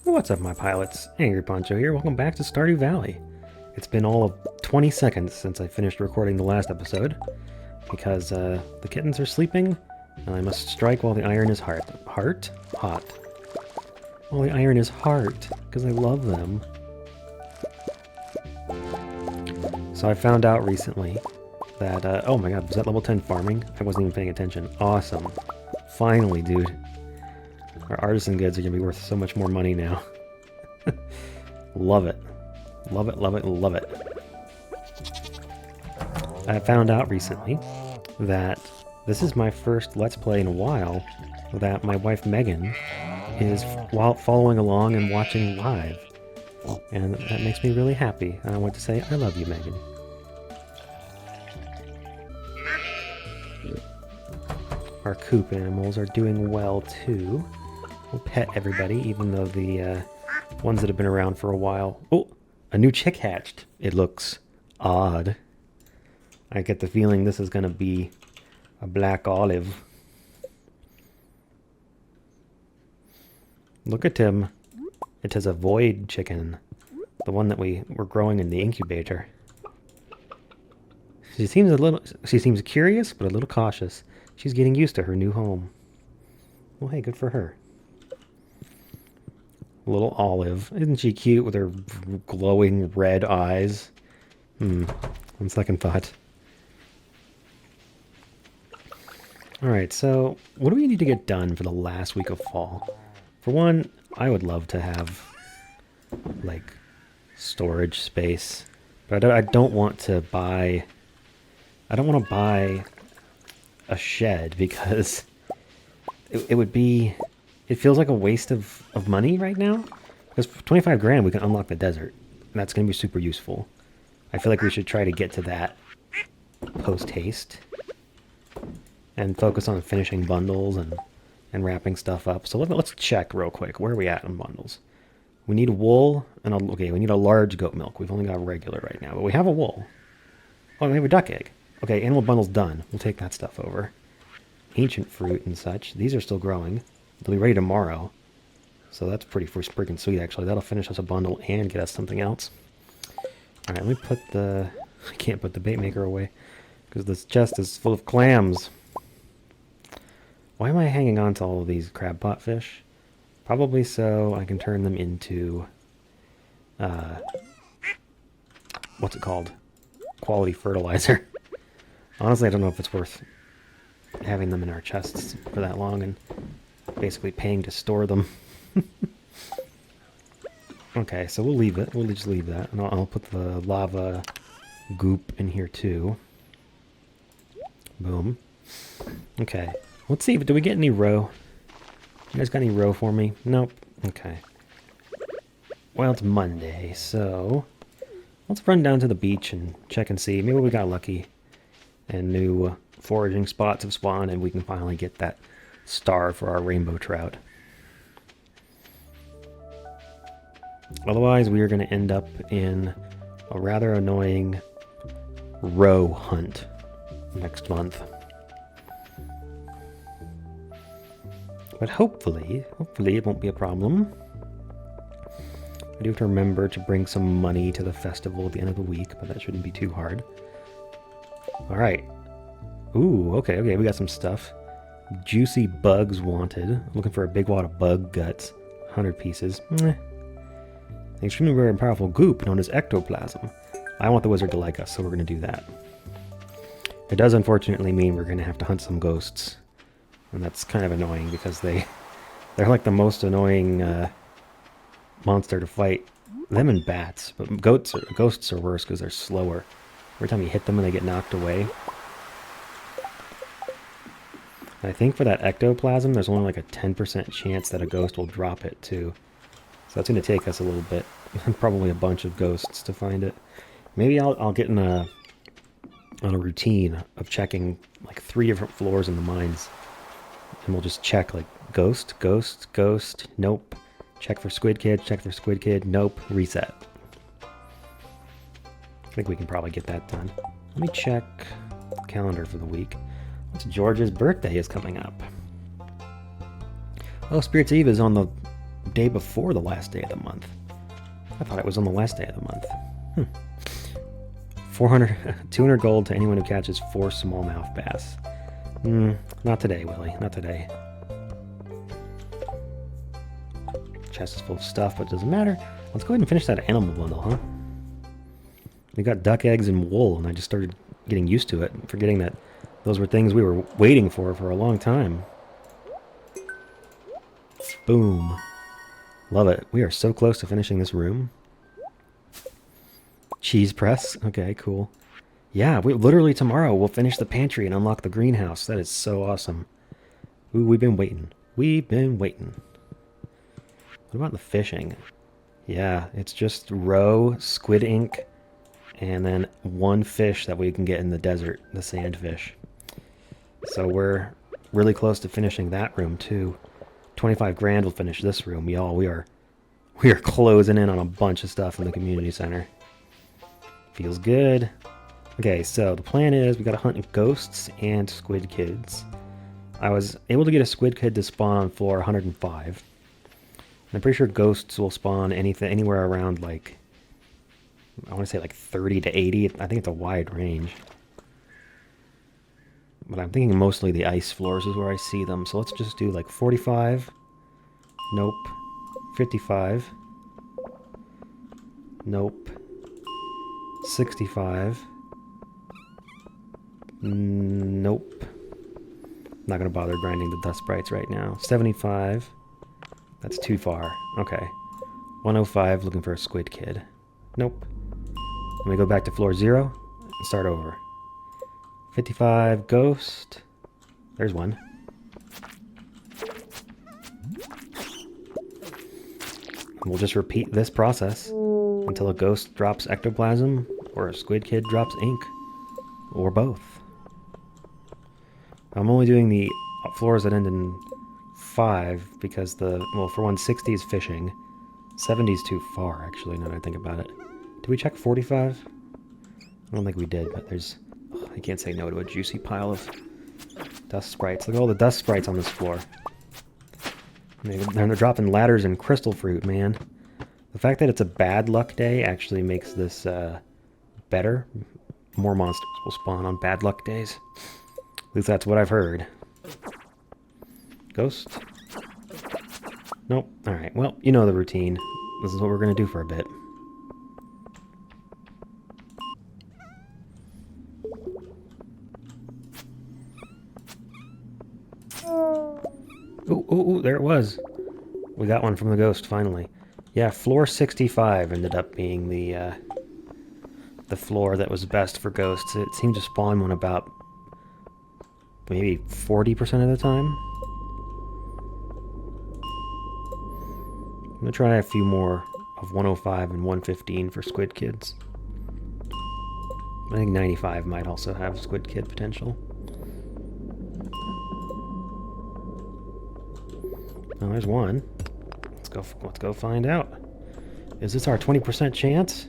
What's up, my pilots? Angry Poncho here. Welcome back to Stardew Valley. It's been all of 20 seconds since I finished recording the last episode, because the kittens are sleeping, and I must strike while the iron is hot. Hot? While the iron is hard, because I love them. So I found out recently that, oh my god, was that level 10 farming? I wasn't even paying attention. Awesome. Finally, dude. Our artisan goods are going to be worth so much more money now. Love it. Love it, love it, love it. I found out recently that this is my first Let's Play in a while that my wife Megan is following along and watching live. And that makes me really happy. I want to say I love you, Megan. Our coop animals are doing well too. We'll pet everybody, even though the ones that have been around for a while... Oh! A new chick hatched. It looks odd. I get the feeling this is going to be a black olive. Look at him. It is a void chicken. The one that we were growing in the incubator. She seems curious, but a little cautious. She's getting used to her new home. Well, hey, good for her. Little Olive. Isn't she cute with her glowing red eyes? On second thought. Alright, so what do we need to get done for the last week of fall? For one, I would love to have, like, storage space. But I don't want to buy... I don't want to buy a shed because it would be... It feels like a waste of money right now. Because for 25 grand, we can unlock the desert. And that's going to be super useful. I feel like we should try to get to that post-haste. And focus on finishing bundles and wrapping stuff up. So let's check real quick. Where are we at on bundles? We need wool and okay, we need a large goat milk. We've only got regular right now, but we have a wool. Oh, we have a duck egg. Okay, animal bundle's done. We'll take that stuff over. Ancient fruit and such. These are still growing. They'll be ready tomorrow. So that's pretty freaking sweet, actually. That'll finish us a bundle and get us something else. Alright, let me put the... I can't put the bait maker away, because this chest is full of clams. Why am I hanging on to all of these crab pot fish? Probably so I can turn them into... what's it called? Quality fertilizer. Honestly, I don't know if it's worth having them in our chests for that long and basically paying to store them. Okay, so we'll leave it. We'll just leave that. And I'll put the lava goop in here too. Boom. Okay. Let's see, do we get any roe? You guys got any roe for me? Nope. Okay. Well, it's Monday, so let's run down to the beach and check and see. Maybe we got lucky and new foraging spots have spawned and we can finally get that star for our rainbow trout. Otherwise, we are going to end up in a rather annoying roe hunt next month. But hopefully it won't be a problem. I do have to remember to bring some money to the festival at the end of the week, but that shouldn't be too hard. Alright. Ooh, okay, we got some stuff. Juicy bugs wanted. Looking for a big wad of bug guts. 100 pieces. An extremely rare and powerful goop known as ectoplasm. I want the wizard to like us, so we're going to do that. It does unfortunately mean we're going to have to hunt some ghosts. And that's kind of annoying because they're like the most annoying monster to fight. Them and bats. But ghosts are worse because they're slower. Every time you hit them and they get knocked away. I think for that ectoplasm, there's only like a 10% chance that a ghost will drop it, too. So that's going to take us a little bit. Probably a bunch of ghosts to find it. Maybe I'll get on a routine of checking like 3 different floors in the mines. And we'll just check like ghost, ghost, ghost, nope. Check for squid kid, check for squid kid, nope, reset. I think we can probably get that done. Let me check the calendar for the week. George's birthday is coming up. Oh, Spirit's Eve is on the day before the last day of the month. I thought it was on the last day of the month. 200 gold to anyone who catches 4 smallmouth bass. Not today, Willie. Not today. Chest is full of stuff, but it doesn't matter. Let's go ahead and finish that animal bundle, huh? We got duck eggs and wool, and I just started getting used to it, forgetting that those were things we were waiting for a long time. Boom. Love it. We are so close to finishing this room. Cheese press. Okay, cool. Yeah, literally tomorrow we'll finish the pantry and unlock the greenhouse. That is so awesome. Ooh, we've been waiting. We've been waiting. What about the fishing? Yeah, it's just roe, squid ink, and then 1 fish that we can get in the desert, the sandfish. So we're really close to finishing that room too. 25 grand will finish this room, y'all. We are closing in on a bunch of stuff in the community center. Feels good. Okay, so the plan is we gotta hunt ghosts and squid kids. I was able to get a squid kid to spawn on floor 105. And I'm pretty sure ghosts will spawn anywhere around, like, I want to say like 30 to 80. I think it's a wide range. But I'm thinking mostly the ice floors is where I see them. So let's just do like 45. Nope. 55. Nope. 65. Nope. Not going to bother grinding the dust sprites right now. 75. That's too far. Okay. 105, looking for a squid kid. Nope. Let me go back to floor 0 and start over. 55, ghost. There's one. We'll just repeat this process until a ghost drops ectoplasm or a squid kid drops ink. Or both. I'm only doing the floors that end in 5 because for 160 is fishing. 70 is too far, actually, now that I think about it. Did we check 45? I don't think we did, but there's... Oh, I can't say no to a juicy pile of dust sprites. Look at all the dust sprites on this floor. They're dropping ladders and crystal fruit, man. The fact that it's a bad luck day actually makes this better. More monsters will spawn on bad luck days. At least that's what I've heard. Ghost? Nope. Alright, well, you know the routine. This is what we're going to do for a bit. Ooh, there it was. We got one from the ghost, finally. Yeah, floor 65 ended up being the floor that was best for ghosts. It seemed to spawn one about maybe 40% of the time. I'm going to try a few more of 105 and 115 for squid kids. I think 95 might also have squid kid potential. Oh, there's one. Let's go find out. Is this our 20% chance?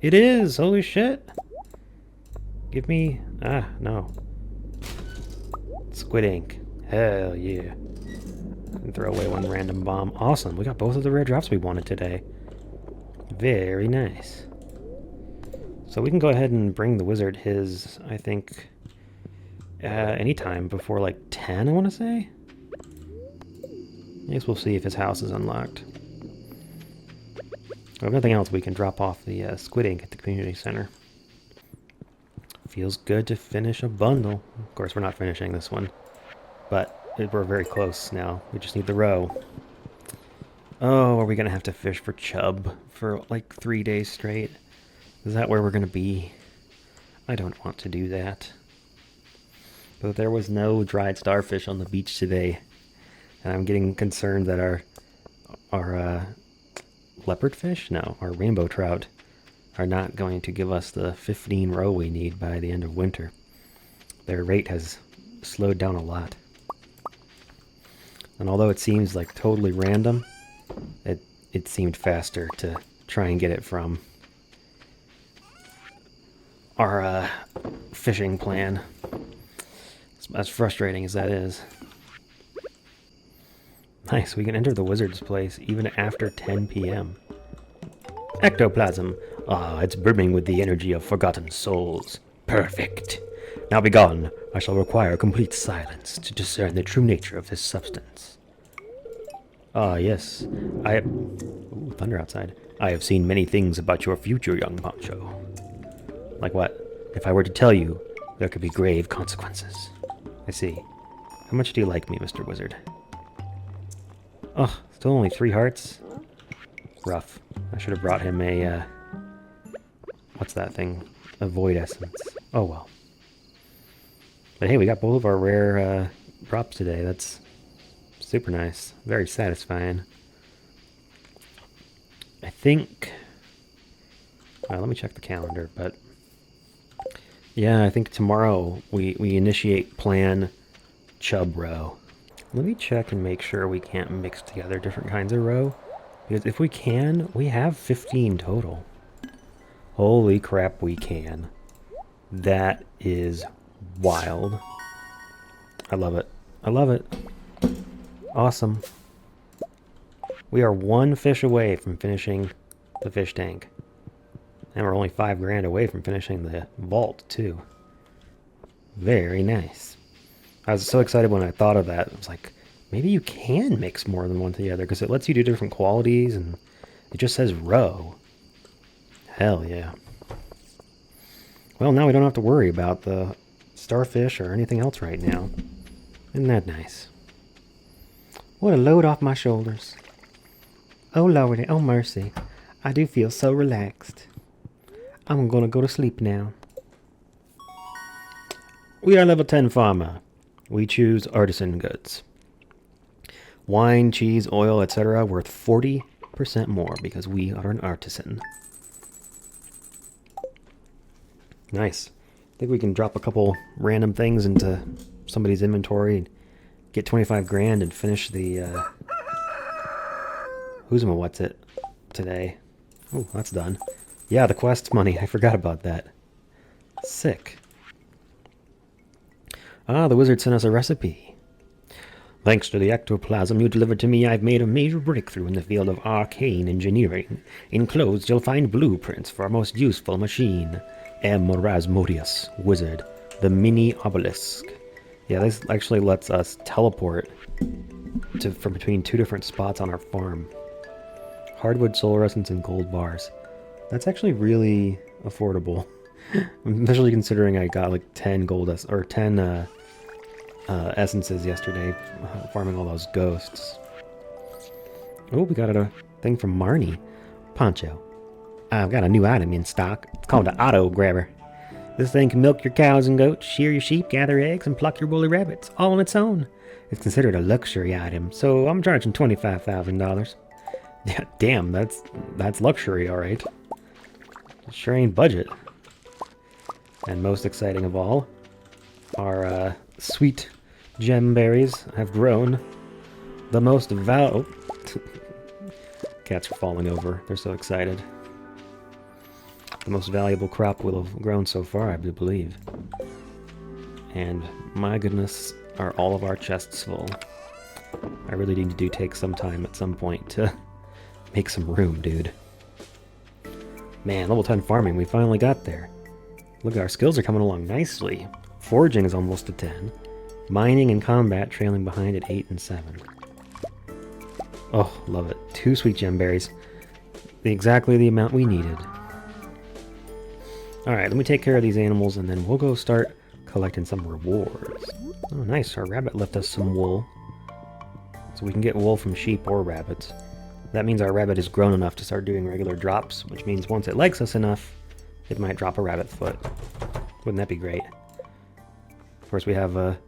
It is! Holy shit! Give me... Ah, no. Squid ink. Hell yeah. And throw away one random bomb. Awesome, we got both of the rare drops we wanted today. Very nice. So we can go ahead and bring the wizard his, I think, anytime before like 10, I want to say? I guess we'll see if his house is unlocked. If nothing else, we can drop off the squid ink at the community center. Feels good to finish a bundle. Of course, we're not finishing this one, but we're very close now. We just need the roe. Oh, are we going to have to fish for chub for like 3 days straight? Is that where we're going to be? I don't want to do that. But there was no dried starfish on the beach today. And I'm getting concerned that our leopard fish? No, our rainbow trout are not going to give us the 15 roe we need by the end of winter. Their rate has slowed down a lot. And although it seems like totally random, it seemed faster to try and get it from our fishing plan. As frustrating as that is. Nice, we can enter the wizard's place even after 10 p.m. Ectoplasm. Ah, it's brimming with the energy of forgotten souls. Perfect. Now be gone. I shall require complete silence to discern the true nature of this substance. Ah, yes. Ooh, thunder outside. I have seen many things about your future, young Poncho. Like what? If I were to tell you, there could be grave consequences. I see. How much do you like me, Mr. Wizard? Oh, still only 3 hearts? Rough. I should have brought him a, what's that thing? A void essence. Oh well. But hey, we got both of our rare props today. That's super nice. Very satisfying. I think... Well, let me check the calendar, but... Yeah, I think tomorrow we initiate Plan Chub Row. Let me check and make sure we can't mix together different kinds of row. Because if we can, we have 15 total. Holy crap, we can. That is wild. I love it. I love it. Awesome. We are 1 fish away from finishing the fish tank. And we're only 5 grand away from finishing the vault, too. Very nice. I was so excited when I thought of that. I was like, maybe you can mix more than one together, because it lets you do different qualities, and it just says row. Hell yeah. Well, now we don't have to worry about the starfish or anything else right now. Isn't that nice? What a load off my shoulders. Oh lordy, oh mercy. I do feel so relaxed. I'm gonna go to sleep now. We are level 10 farmer. We choose artisan goods. Wine, cheese, oil, etc. worth 40% more because we are an artisan. Nice. I think we can drop a couple random things into somebody's inventory and get 25 grand and finish the who's my what's it today. Oh, that's done. Yeah, the quest money. I forgot about that. Sick. Ah, the wizard sent us a recipe. Thanks to the ectoplasm you delivered to me, I've made a major breakthrough in the field of arcane engineering. Enclosed, you'll find blueprints for our most useful machine. M. Rasmodius, wizard. The mini obelisk. Yeah, this actually lets us teleport from between 2 different spots on our farm. Hardwood, solar essence, and gold bars. That's actually really affordable. Especially considering I got like 10 essences yesterday farming all those ghosts. Oh, we got a thing from Marnie. Poncho. I've got a new item in stock. It's called the Auto Grabber. This thing can milk your cows and goats, shear your sheep, gather eggs, and pluck your woolly rabbits, all on its own. It's considered a luxury item, so I'm charging $25,000. Yeah, damn, that's luxury, alright. Sure ain't budget. And most exciting of all, our sweet gem berries have grown. The most Cats are falling over. They're so excited. The most valuable crop will have grown so far, I do believe. And my goodness, are all of our chests full. I really need to take some time at some point to make some room, dude. Man, level 10 farming, we finally got there. Look, our skills are coming along nicely. Foraging is almost to 10. Mining and combat trailing behind at 8 and 7. Oh, love it. 2 sweet gem berries. Exactly the amount we needed. Alright, let me take care of these animals and then we'll go start collecting some rewards. Oh, nice. Our rabbit left us some wool. So we can get wool from sheep or rabbits. That means our rabbit is grown enough to start doing regular drops, which means once it likes us enough, it might drop a rabbit foot. Wouldn't that be great? Of course, we have a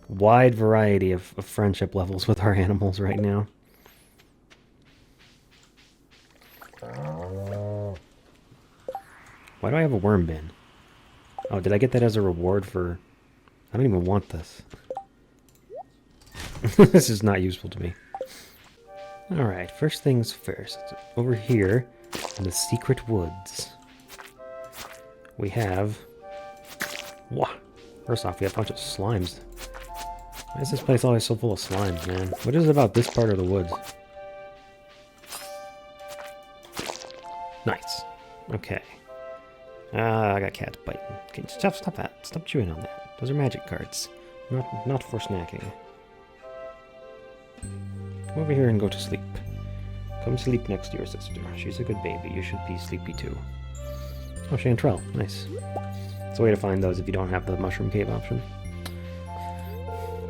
wide variety of friendship levels with our animals right now. Why do I have a worm bin? Oh, did I get that as a reward for... I don't even want this. This is not useful to me. Alright, first things first. Over here, in the secret woods, we have... Wah! First off, we have a bunch of slimes. Why is this place always so full of slimes, man? What is it about this part of the woods? Nice. Okay. I got cats biting. Okay, stop that. Stop chewing on that. Those are magic cards. Not for snacking. Come over here and go to sleep. Come sleep next to your sister. She's a good baby. You should be sleepy too. Oh, chanterelle. Nice. It's a way to find those if you don't have the mushroom cave option.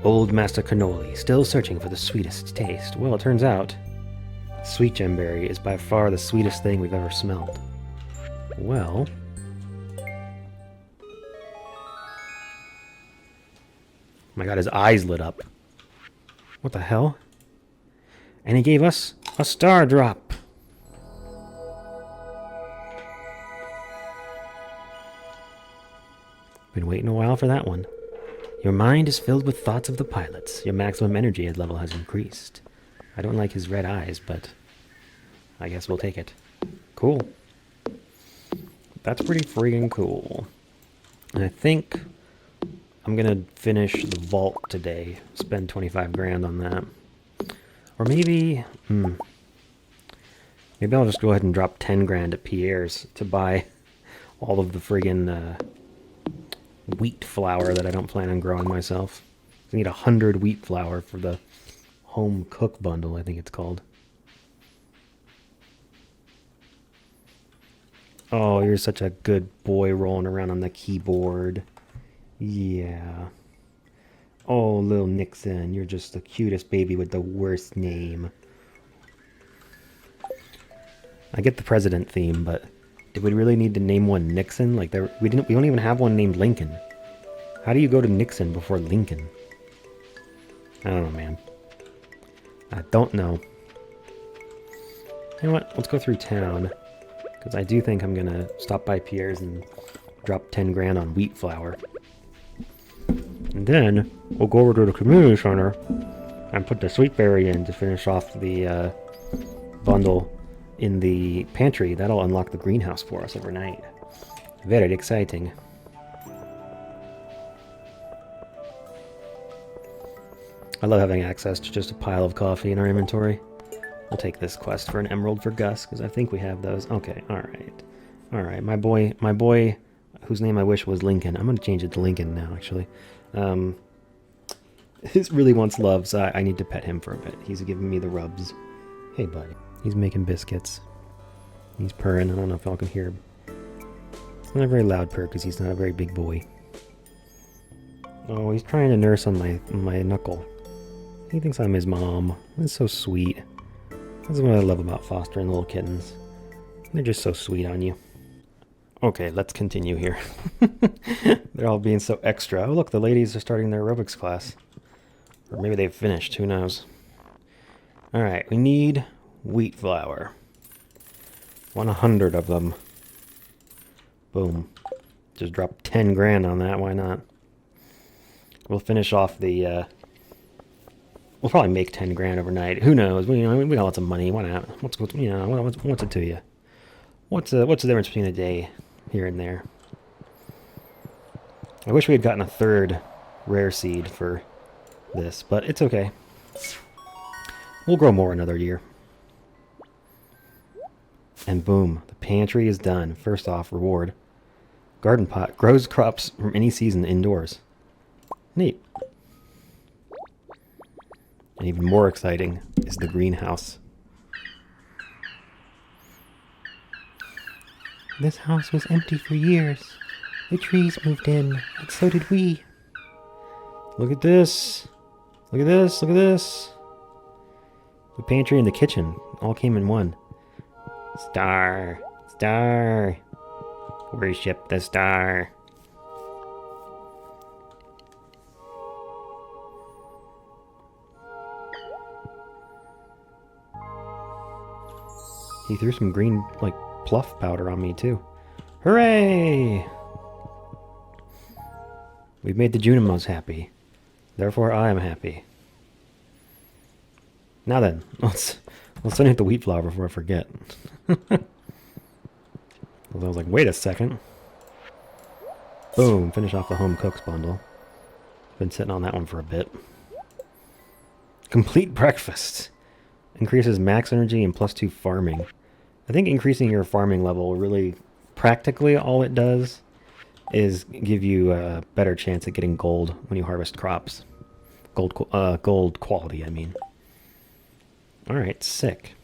Old Master Cannoli, still searching for the sweetest taste. Well, it turns out, sweet gemberry is by far the sweetest thing we've ever smelled. Well... my god, his eyes lit up. What the hell? And he gave us a star drop. Been waiting a while for that one. Your mind is filled with thoughts of the pilots. Your maximum energy level has increased. I don't like his red eyes, but I guess we'll take it. Cool. That's pretty freaking cool. And I think I'm gonna finish the vault today. Spend 25 grand on that. Or maybe... maybe I'll just go ahead and drop 10 grand at Pierre's to buy all of the friggin' wheat flour that I don't plan on growing myself. I need 100 wheat flour for the home cook bundle, I think it's called. Oh, you're such a good boy rolling around on the keyboard. Yeah. Oh, little Nixon, you're just the cutest baby with the worst name. I get the president theme, but did we really need to name one Nixon? Like we don't even have one named Lincoln. How do you go to Nixon before Lincoln? I don't know, man. I don't know. You know what? Let's go through town. Because I do think I'm going to stop by Pierre's and drop 10 grand on wheat flour. And then we'll go over to the community center and put the sweet berry in to finish off the bundle in the pantry. That'll unlock the greenhouse for us overnight. Very exciting. I love having access to just a pile of coffee in our inventory. We'll take this quest for an emerald for Gus, because I think we have those. Okay, alright. Alright, my boy, whose name I wish was Lincoln. I'm going to change it to Lincoln now, actually. He really wants love, so I need to pet him for a bit. He's giving me the rubs. Hey, buddy. He's making biscuits. He's purring. I don't know if y'all can hear him. It's not a very loud purr, because he's not a very big boy. Oh, he's trying to nurse on my knuckle. He thinks I'm his mom. That's so sweet. That's what I love about fostering little kittens. They're just so sweet on you. Okay, let's continue here. They're all being so extra. Oh, look, the ladies are starting their aerobics class. Or maybe they've finished. Who knows? Alright, we need wheat flour. 100 of them. Boom. Just drop 10 grand on that. Why not? We'll finish off the... we'll probably make 10 grand overnight. Who knows? We got lots of money. Why not? What's it to you? What's the difference between a day here and there? I wish we had gotten a third rare seed for this, but it's okay. We'll grow more another year. And boom, the pantry is done. First off, reward. Garden pot grows crops from any season indoors. Neat. And even more exciting is the greenhouse. This house was empty for years. The trees moved in, and so did we. Look at this. Look at this. Look at this. The pantry and the kitchen all came in one. Star. Star. Worship the star. He threw some green, like, pluff powder on me, too. Hooray! We've made the Junimos happy. Therefore, I am happy. Now then, let's send it the wheat flour before I forget. I was like, wait a second. Boom, finish off the home cooks bundle. Been sitting on that one for a bit. Complete breakfast. Increases max energy and +2 farming. I think increasing your farming level really, practically all it does is give you a better chance at getting gold when you harvest crops. Gold quality, I mean. Alright, sick.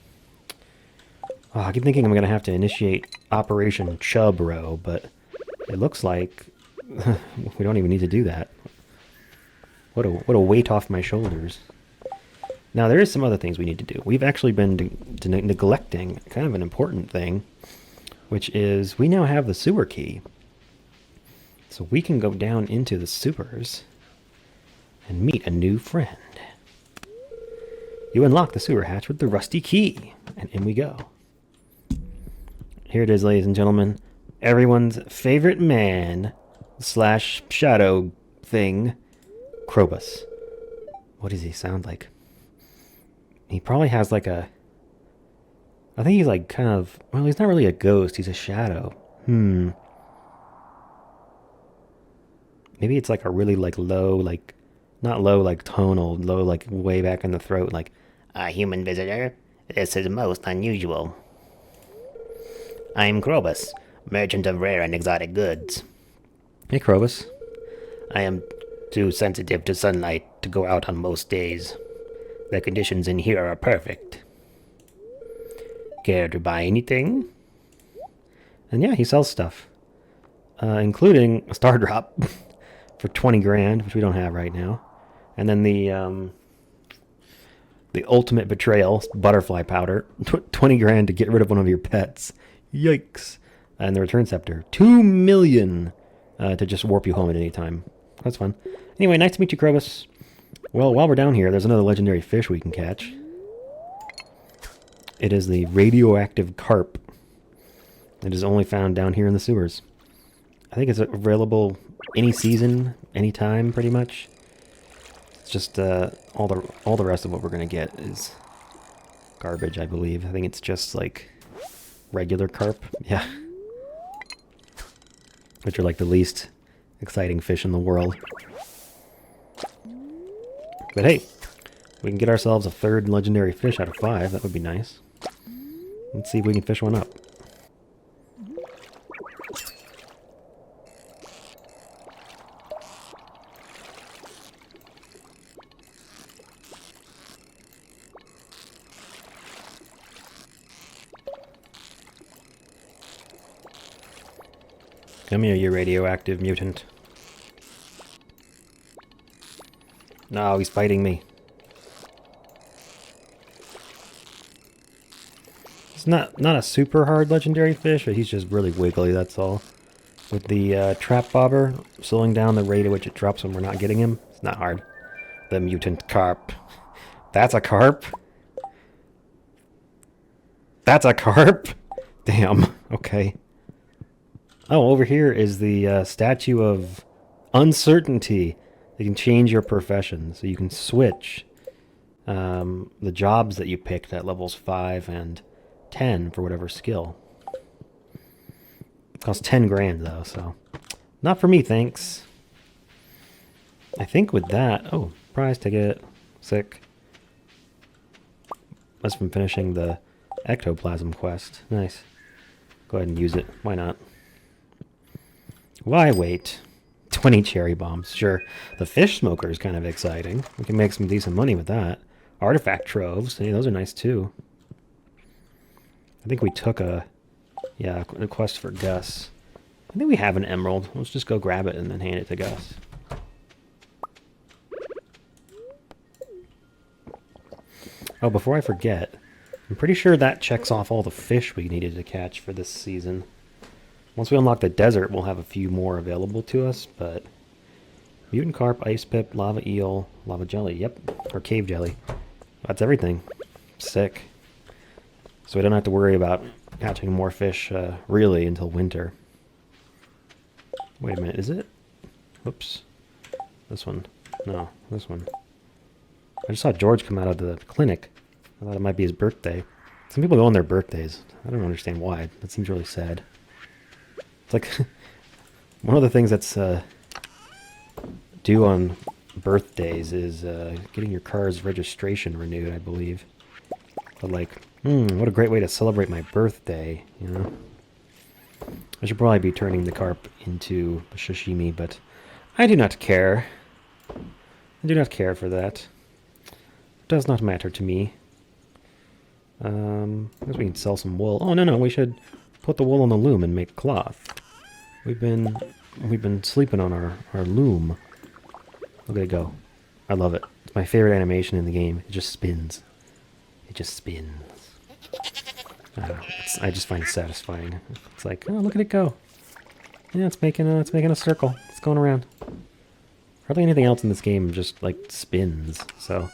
Oh, I keep thinking I'm going to have to initiate Operation Chub Row, but it looks like we don't even need to do that. What a weight off my shoulders. Now, there is some other things we need to do. We've actually been neglecting kind of an important thing, which is we now have the sewer key. So we can go down into the sewers and meet a new friend. You unlock the sewer hatch with the rusty key, and in we go. Here it is, ladies and gentlemen. Everyone's favorite man / shadow thing, Krobus. What does he sound like? He probably has like a... I think he's like kind of... Well, he's not really a ghost. He's a shadow. Maybe it's like a really like low, like... Not low like tonal, low like way back in the throat, like... A human visitor? This is most unusual. I'm Krobus, merchant of rare and exotic goods. Hey, Krobus. I am too sensitive to sunlight to go out on most days. The conditions in here are perfect. Care to buy anything? And yeah, he sells stuff. Including a star drop for 20 grand, which we don't have right now. And then the ultimate betrayal, butterfly powder, 20 grand to get rid of one of your pets. Yikes. And the return scepter, 2 million to just warp you home at any time. That's fun. Anyway, nice to meet you, Krobus. Well, while we're down here, there's another legendary fish we can catch. It is the radioactive carp. It is only found down here in the sewers. I think it's available any season, any time, pretty much. It's just all the rest of what we're gonna get is garbage, I believe. I think it's just like regular carp. Yeah. Which are like the least exciting fish in the world. But hey, we can get ourselves a 3rd legendary fish out of 5. That would be nice. Let's see if we can fish one up. Come here, you radioactive mutant. No, he's fighting me. It's not a super hard legendary fish, but he's just really wiggly, that's all. With the trap bobber slowing down the rate at which it drops when we're not getting him, it's not hard. The mutant carp. That's a carp? That's a carp? Damn, okay. Oh, over here is the statue of uncertainty. You can change your profession, so you can switch the jobs that you picked at levels 5 and 10 for whatever skill. It costs 10 grand though, so not for me, thanks. I think with that, oh, prize ticket, sick. That's from finishing the ectoplasm quest. Nice. Go ahead and use it. Why not? Why wait? 20 cherry bombs. Sure. The fish smoker is kind of exciting. We can make some decent money with that. Artifact troves. Hey, those are nice too. I think we took a quest for Gus. I think we have an emerald. Let's just go grab it and then hand it to Gus. Oh, before I forget, I'm pretty sure that checks off all the fish we needed to catch for this season. Once we unlock the desert, we'll have a few more available to us, but... Mutant carp, ice pip, lava eel, lava jelly, yep, or cave jelly. That's everything. Sick. So we don't have to worry about catching more fish, really, until winter. Wait a minute, is it? Whoops. This one. No, this one. I just saw George come out of the clinic. I thought it might be his birthday. Some people go on their birthdays. I don't understand why. That seems really sad. It's like one of the things that's due on birthdays is getting your car's registration renewed, I believe. But like, what a great way to celebrate my birthday, you know? I should probably be turning the carp into sashimi, but I do not care. I do not care for that. It does not matter to me. I guess we can sell some wool. Oh, no, we should put the wool on the loom and make cloth. We've been sleeping on our loom. Look at it go. I love it. It's my favorite animation in the game. It just spins. It just spins. I just find it satisfying. It's like, oh, look at it go. Yeah, it's making a circle. It's going around. Hardly anything else in this game just like spins. So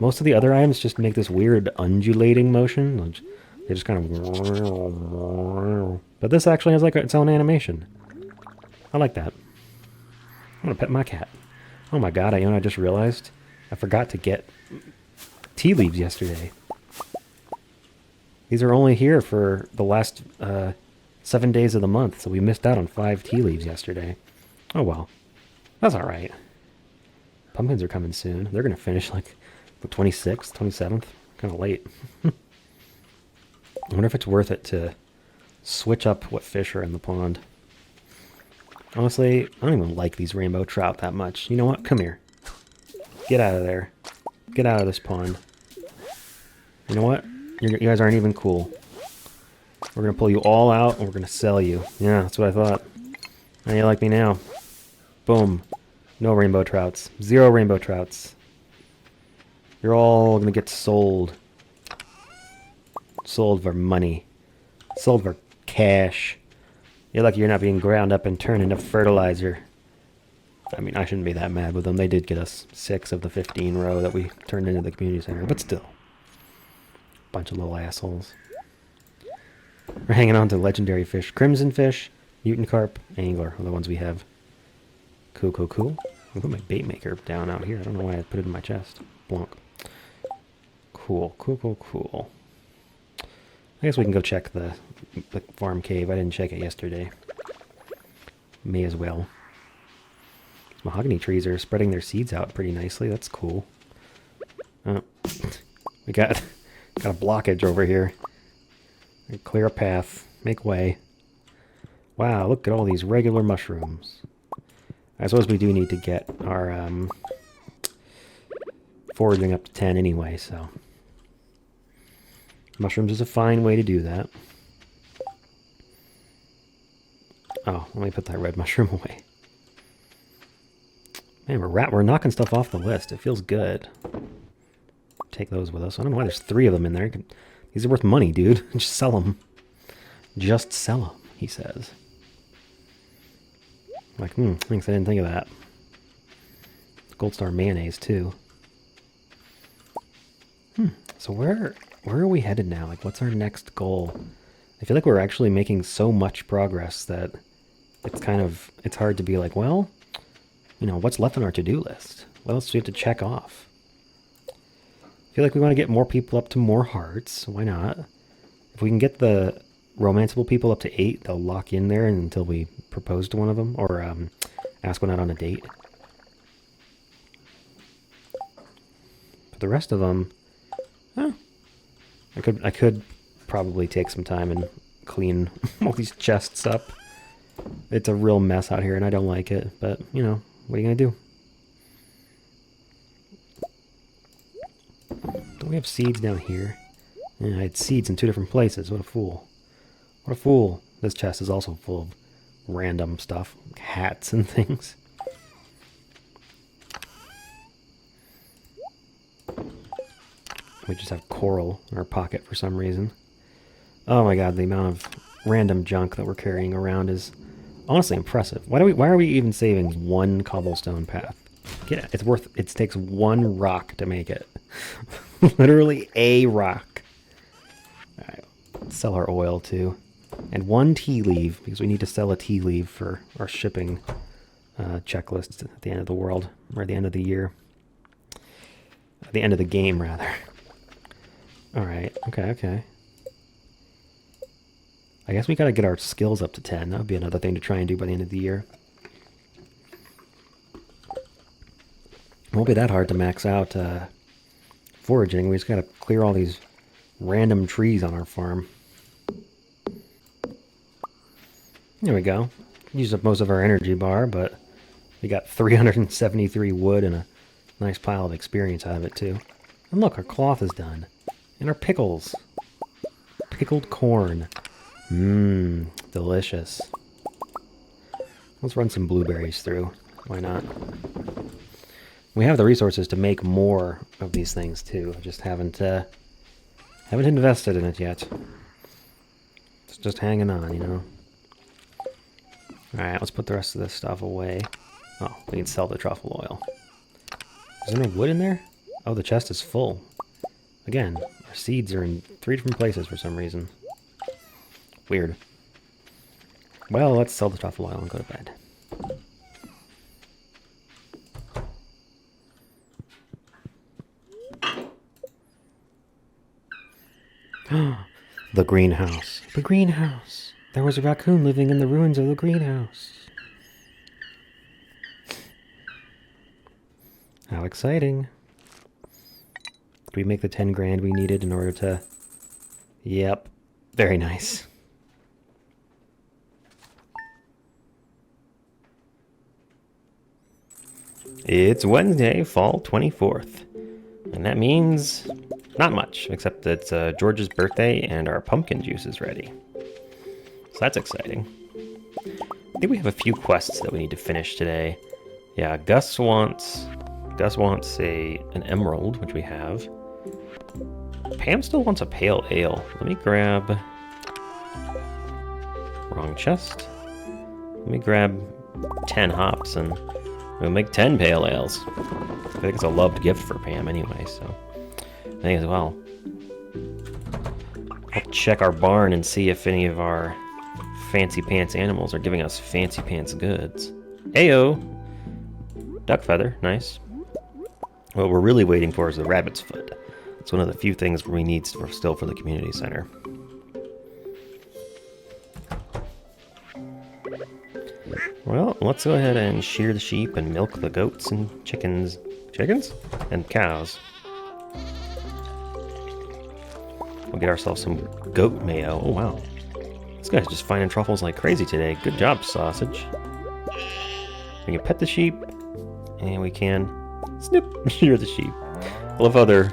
most of the other items just make this weird undulating motion. They just kind of. But this actually has like its own animation. I like that. I'm gonna pet my cat. Oh my god! I just realized I forgot to get tea leaves yesterday. These are only here for the last 7 days of the month, so we missed out on 5 tea leaves yesterday. Oh well. That's alright. Pumpkins are coming soon. They're going to finish like the 26th, 27th. Kind of late. I wonder if it's worth it to switch up what fish are in the pond. Honestly, I don't even like these rainbow trout that much. You know what? Come here. Get out of there. Get out of this pond. You know what? You guys aren't even cool. We're going to pull you all out, and we're going to sell you. Yeah, that's what I thought. How do you like me now? Boom. No rainbow trouts. 0 rainbow trouts. You're all going to get sold. Sold for money. Sold for cash. You're lucky you're not being ground up and turned into fertilizer. I mean, I shouldn't be that mad with them. They did get us 6 of the 15 row that we turned into the community center, but still. Bunch of little assholes. We're hanging on to legendary fish. Crimson fish, mutant carp, angler are the ones we have. Cool. I put my bait maker down out here. I don't know why I put it in my chest. Blonk. Cool. I guess we can go check the farm cave. I didn't check it yesterday. May as well. These mahogany trees are spreading their seeds out pretty nicely. That's cool. We got a blockage over here. Clear a path. Make way. Wow, look at all these regular mushrooms. I suppose we do need to get our foraging up to 10 anyway, so. Mushrooms is a fine way to do that. Oh, let me put that red mushroom away. Man, we're knocking stuff off the list. It feels good. Take those with us. I don't know why there's 3 of them in there. These are worth money, dude. Just sell them. Just sell them, he says. Like, thanks, I didn't think of that. Gold Star mayonnaise, too. So where are we headed now? Like, what's our next goal? I feel like we're actually making so much progress that it's hard to be like, well, you know, what's left on our to-do list? What else do we have to check off? I feel like we want to get more people up to more hearts. Why not? If we can get the romanceable people up to 8, they'll lock in there until we propose to one of them, or ask one out on a date. But the rest of them, I could probably take some time and clean all these chests up. It's a real mess out here, and I don't like it. But you know, what are you gonna do? Don't we have seeds down here? Yeah, I had seeds in 2 different places. What a fool. What a fool. This chest is also full of random stuff. Like hats and things. We just have coral in our pocket for some reason. Oh my god, the amount of random junk that we're carrying around is honestly impressive. Why are we even saving 1 cobblestone path? It takes 1 rock to make it. Literally a rock. Alright, let's sell our oil too. And 1 tea leaf, because we need to sell a tea leaf for our shipping checklist at the end of the world, or at the end of the year. At the end of the game, rather. Alright, okay. I guess we gotta get our skills up to 10. That would be another thing to try and do by the end of the year. won't be that hard to max out foraging. We just gotta clear all these random trees on our farm. There we go. Used up most of our energy bar, but we got 373 wood and a nice pile of experience out of it, too. And look, our cloth is done. And our pickles. Pickled corn. Mmm, delicious. Let's run some blueberries through. Why not? We have the resources to make more of these things, too. Just haven't invested in it yet. It's just hanging on, you know? Alright, let's put the rest of this stuff away. Oh, we can sell the truffle oil. Is there any wood in there? Oh, the chest is full. Again, our seeds are in 3 different places for some reason. Weird. Well, let's sell the truffle oil and go to bed. The greenhouse. The greenhouse. There was a raccoon living in the ruins of the greenhouse. How exciting. Did we make the 10 grand we needed in order to... Yep. Very nice. It's Wednesday, fall 24th. And that means not much, except that George's birthday and our pumpkin juice is ready. So that's exciting. I think we have a few quests that we need to finish today. Yeah, Gus wants an emerald, which we have. Pam still wants a pale ale. Let me grab... Wrong chest. Let me grab 10 hops and we'll make 10 pale ales. I think it's a loved gift for Pam anyway, so may as well. I'll check our barn and see if any of our fancy pants animals are giving us fancy pants goods. Ayo! Duck feather, nice. What we're really waiting for is the rabbit's foot. It's one of the few things we need still for the community center. Well, let's go ahead and shear the sheep and milk the goats and chickens. Chickens? And cows. We'll get ourselves some goat mayo. Oh, wow. This guy's just finding truffles like crazy today. Good job, sausage. We can pet the sheep, and we can snip, shear the sheep. I love how their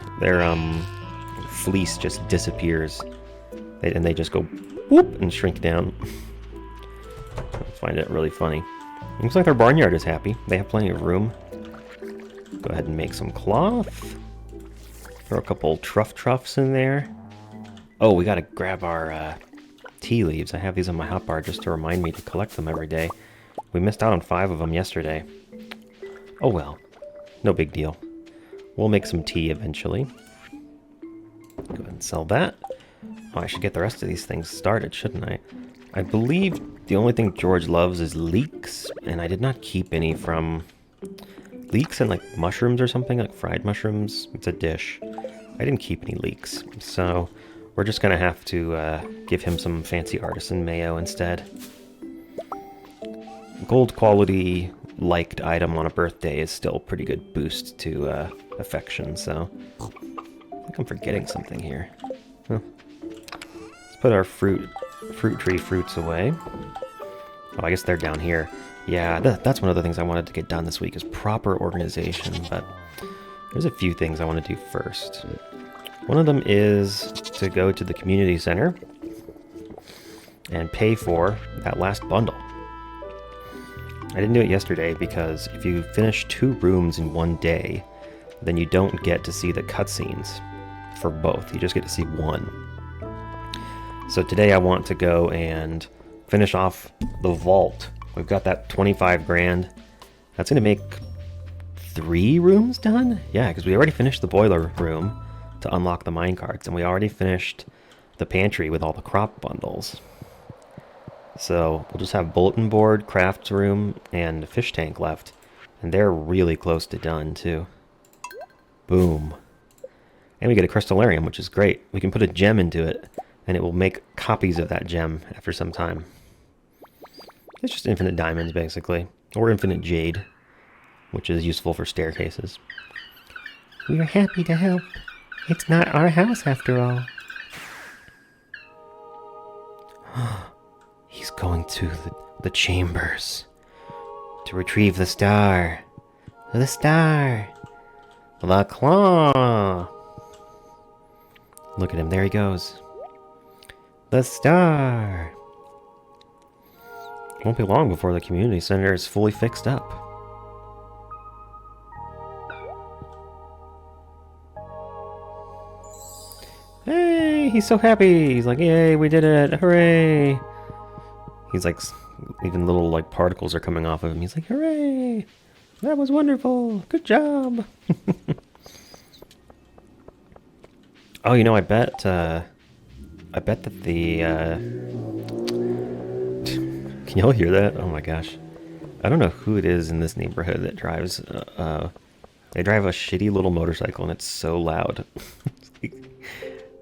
fleece just disappears, and they just go whoop and shrink down. I find it really funny. Looks like their barnyard is happy. They have plenty of room. Go ahead and make some cloth. Throw a couple truffs in there. Oh, we gotta grab our tea leaves. I have these on my hotbar just to remind me to collect them every day. We missed out on 5 of them yesterday. Oh well, no big deal. We'll make some tea eventually. Go ahead and sell that. Oh, I should get the rest of these things started, shouldn't I? I believe the only thing George loves is leeks, and I did not keep any from... Leeks and like mushrooms or something, like fried mushrooms. It's a dish. I didn't keep any leeks, so we're just gonna have to give him some fancy artisan mayo instead. Gold quality liked item on a birthday is still a pretty good boost to affection, so I think I'm forgetting something here. Huh. Let's put our fruit tree fruits away. Oh, I guess they're down here. Yeah, that's one of the things I wanted to get done this week is proper organization, but there's a few things I want to do first. One of them is to go to the community center and pay for that last bundle. I didn't do it yesterday because if you finish 2 rooms in one day, then you don't get to see the cutscenes for both. You just get to see one. So today I want to go and finish off the vault. We've got that 25 grand. That's going to make 3 rooms done? Yeah, because we already finished the boiler room to unlock the minecarts, and we already finished the pantry with all the crop bundles. So we'll just have bulletin board, craft room, and fish tank left. And they're really close to done, too. Boom. And we get a crystallarium, which is great. We can put a gem into it, and it will make copies of that gem after some time. It's just infinite diamonds, basically. Or infinite jade. which is useful for staircases. We are happy to help. It's not our house after all. He's going to the chambers to retrieve the star. The star. The claw. Look at him. There he goes. The star. Won't be long before the community center is fully fixed up. Hey, he's so happy. He's like, yay, we did it. Hooray. He's like, even little like particles are coming off of him. He's like, hooray. That was wonderful. Good job. Oh, you know, I bet that the, can y'all hear that? Oh my gosh. I don't know who it is in this neighborhood that drives, they drive a shitty little motorcycle and it's so loud.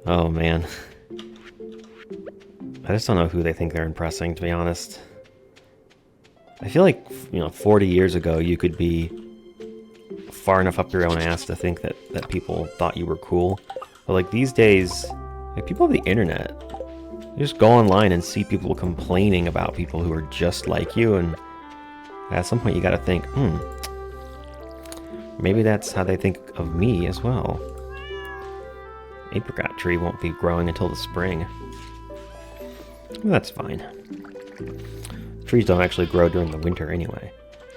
Oh man. I just don't know who they think they're impressing, to be honest. I feel like, 40 years ago you could be far enough up your own ass to think that people thought you were cool. But like these days, like people have the internet. You just go online and see people complaining about people who are just like you, and at some point you gotta think, maybe that's how they think of me as well. Apricot tree won't be growing until the spring. Well, that's fine. Trees don't actually grow during the winter anyway.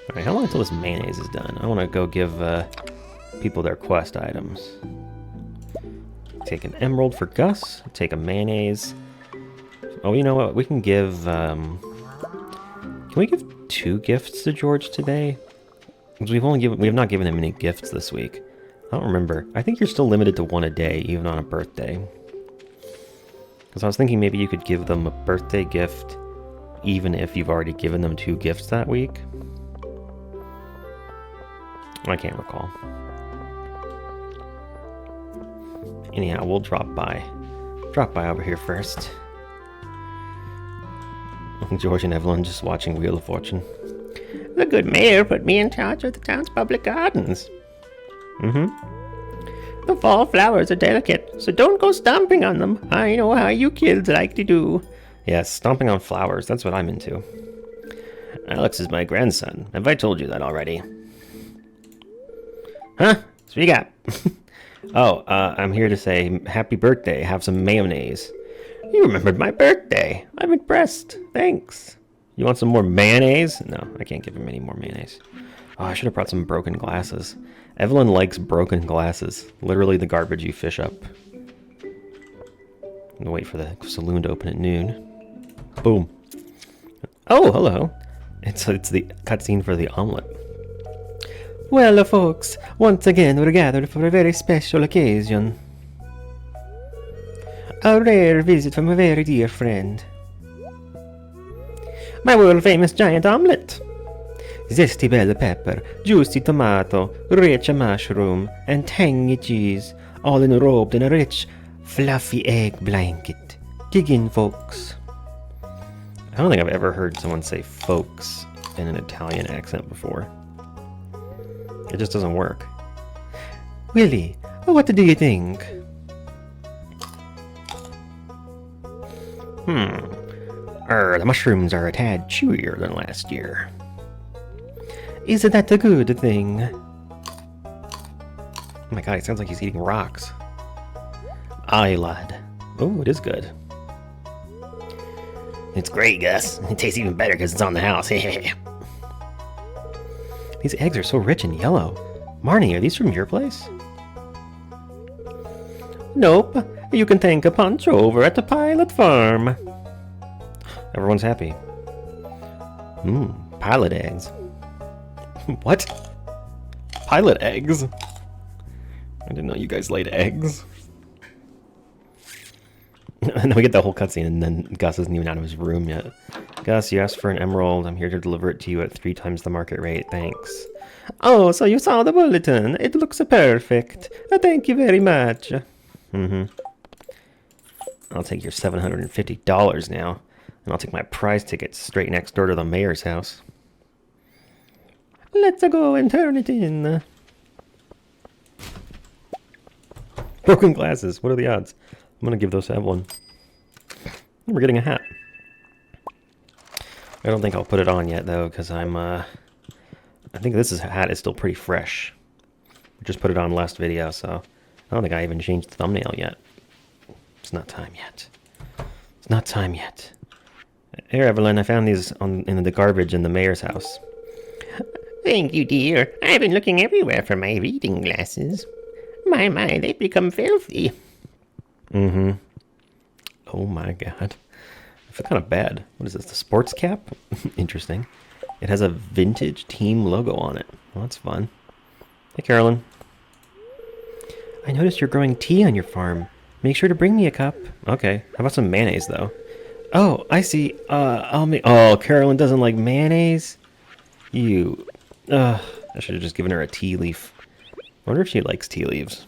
Alright, how long until this mayonnaise is done? I want to go give people their quest items. Take an emerald for Gus. Take a mayonnaise. Oh, you know what? We can give... can we give 2 gifts to George today? Because we have not given him any gifts this week. I don't remember. I think you're still limited to 1 a day, even on a birthday. Because I was thinking maybe you could give them a birthday gift even if you've already given them 2 gifts that week. I can't recall. Anyhow, we'll drop by. Drop by over here first. George and Evelyn just watching Wheel of Fortune. The good mayor put me in charge of the town's public gardens. The fall flowers are delicate, so don't go stomping on them. I know how you kids like to do. Yes, stomping on flowers, that's what I'm into. Alex is my grandson. Have I told you that already? Huh? Speak up. Oh, I'm here to say happy birthday. Have some mayonnaise. You remembered my birthday. I'm impressed. Thanks. You want some more mayonnaise? No, I can't give him any more mayonnaise. Oh, I should have brought some broken glasses. Evelyn likes broken glasses. Literally the garbage you fish up. I'm gonna wait for the saloon to open at noon. Boom. Oh, hello. It's the cutscene for the omelet. Well, folks, once again we're gathered for a very special occasion. A rare visit from a very dear friend. My world-famous giant omelet. Zesty bell pepper, juicy tomato, rich mushroom, and tangy cheese, all enrobed in a rich, fluffy egg blanket. Dig in, folks. I don't think I've ever heard someone say folks in an Italian accent before. It just doesn't work. Willie, what do you think? The mushrooms are a tad chewier than last year. Is that a good thing? Oh my god, it sounds like he's eating rocks. Aye, lad. Oh, it is good. It's great, Gus. It tastes even better because it's on the house. These eggs are so rich and yellow. Marnie, are these from your place? Nope. You can thank a Poncho over at the Pilot Farm. Everyone's happy. Pilot eggs. What? Pilot eggs? I didn't know you guys laid eggs. And then we get the whole cutscene, and then Gus isn't even out of his room yet. Gus, you asked for an emerald. I'm here to deliver it to you at 3 times the market rate. Thanks. Oh, so you saw the bulletin. It looks perfect. Thank you very much. I'll take your $750 now, and I'll take my prize ticket straight next door to the mayor's house. Let's go and turn it in. Broken glasses. What are the odds? I'm going to give those to Evelyn. We're getting a hat. I don't think I'll put it on yet, though, because I think hat is still pretty fresh. I just put it on last video, so I don't think I even changed the thumbnail yet. It's not time yet. It's not time yet. Here, Evelyn, I found these in the garbage in the mayor's house. Thank you, dear. I've been looking everywhere for my reading glasses. My, they've become filthy. Mm-hmm. Oh my god. I feel kind of bad. What is this, the sports cap? Interesting. It has a vintage team logo on it. Well, that's fun. Hey, Carolyn. I noticed you're growing tea on your farm. Make sure to bring me a cup. Okay. How about some mayonnaise, though? Oh, I see. I'll make... Oh, Carolyn doesn't like mayonnaise? You... I should have just given her a tea leaf. I wonder if she likes tea leaves.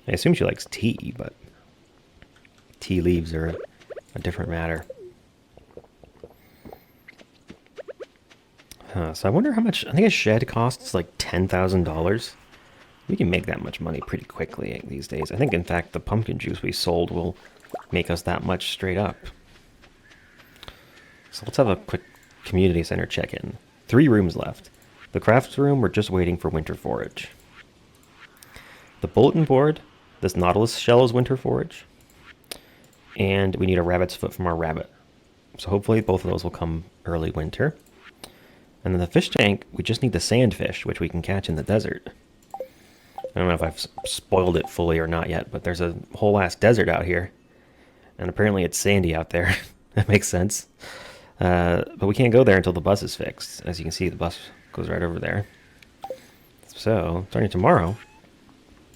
I assume she likes tea, but... tea leaves are a different matter. So I wonder how much... I think a shed costs like $10,000. We can make that much money pretty quickly these days. I think, in fact, the pumpkin juice we sold will make us that much straight up. So let's have a quick community center check-in. 3 rooms left. The crafts room, we're just waiting for winter forage. The bulletin board, this nautilus shell is winter forage. And we need a rabbit's foot from our rabbit. So hopefully both of those will come early winter. And then the fish tank, we just need the sandfish, which we can catch in the desert. I don't know if I've spoiled it fully or not yet, but there's a whole ass desert out here. And apparently it's sandy out there. That makes sense. But we can't go there until the bus is fixed. As you can see, the bus goes right over there. So, starting tomorrow,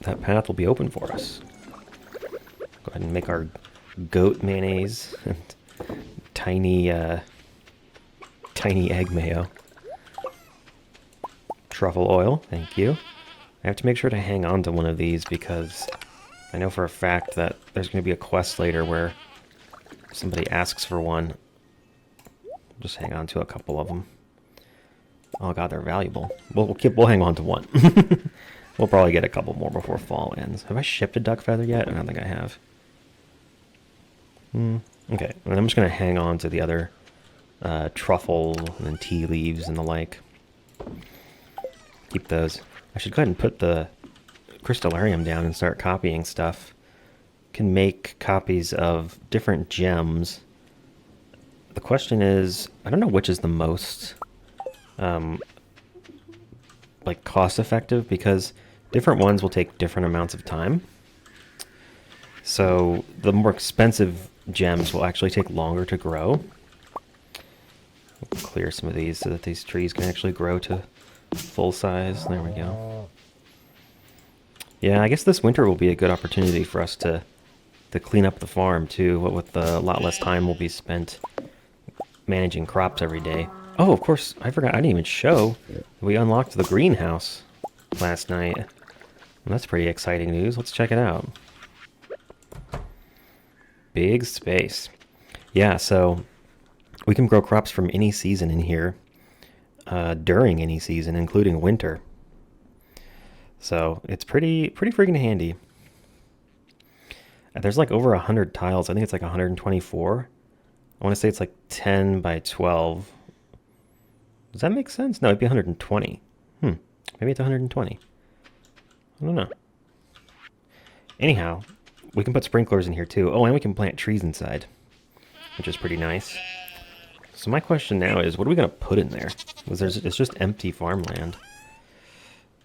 that path will be open for us. Go ahead and make our goat mayonnaise and tiny egg mayo. Truffle oil, thank you. I have to make sure to hang on to one of these because I know for a fact that there's going to be a quest later where somebody asks for one. Just hang on to a couple of them. Oh god, they're valuable. We'll hang on to one. We'll probably get a couple more before fall ends. Have I shipped a duck feather yet? I don't think I have. Okay, and I'm just going to hang on to the other truffle and tea leaves and the like. Keep those. I should go ahead and put the crystallarium down and start copying stuff. Can make copies of different gems. The question is, I don't know which is the most like cost effective because different ones will take different amounts of time. So the more expensive gems will actually take longer to grow. We'll clear some of these so that these trees can actually grow to full size. There we go. Yeah, I guess this winter will be a good opportunity for us to clean up the farm too, with a lot less time will be spent managing crops every day. Oh, of course, I forgot, I didn't even show. We unlocked the greenhouse last night. Well, that's pretty exciting news. Let's check it out. Big space. Yeah, so we can grow crops from any season in here, during any season, including winter. So it's pretty freaking handy. There's like over 100 tiles. I think it's like 124. I want to say it's like 10 by 12. Does that make sense? No, it'd be 120. Maybe it's 120. I don't know. Anyhow, we can put sprinklers in here too. Oh, and we can plant trees inside, which is pretty nice. So my question now is, what are we going to put in there? Because it's just empty farmland.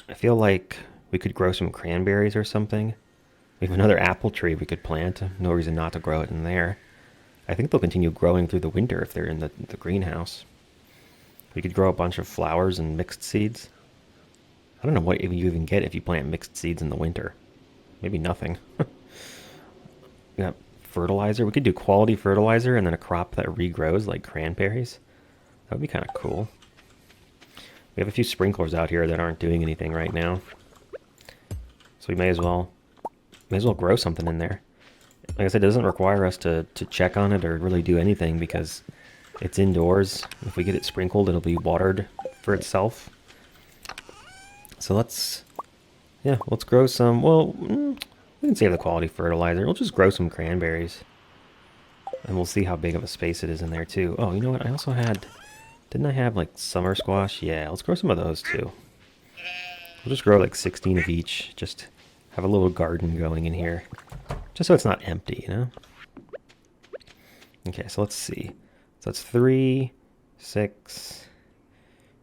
I feel like we could grow some cranberries or something. We have another apple tree we could plant. No reason not to grow it in there. I think they'll continue growing through the winter if they're in the greenhouse. We could grow a bunch of flowers and mixed seeds. I don't know what you even get if you plant mixed seeds in the winter. Maybe nothing. We got fertilizer. We could do quality fertilizer and then a crop that regrows like cranberries. That would be kind of cool. We have a few sprinklers out here that aren't doing anything right now. So we may as well grow something in there. Like I said, it doesn't require us to check on it or really do anything because it's indoors. If we get it sprinkled, it'll be watered for itself. So let's grow some, well, we can save the quality fertilizer. We'll just grow some cranberries. And we'll see how big of a space it is in there too. Oh, you know what? I also had, didn't I have like summer squash? Yeah, let's grow some of those too. We'll just grow like 16 of each. Just have a little garden going in here. Just so it's not empty, you know? Okay, so let's see. So that's 3, 6,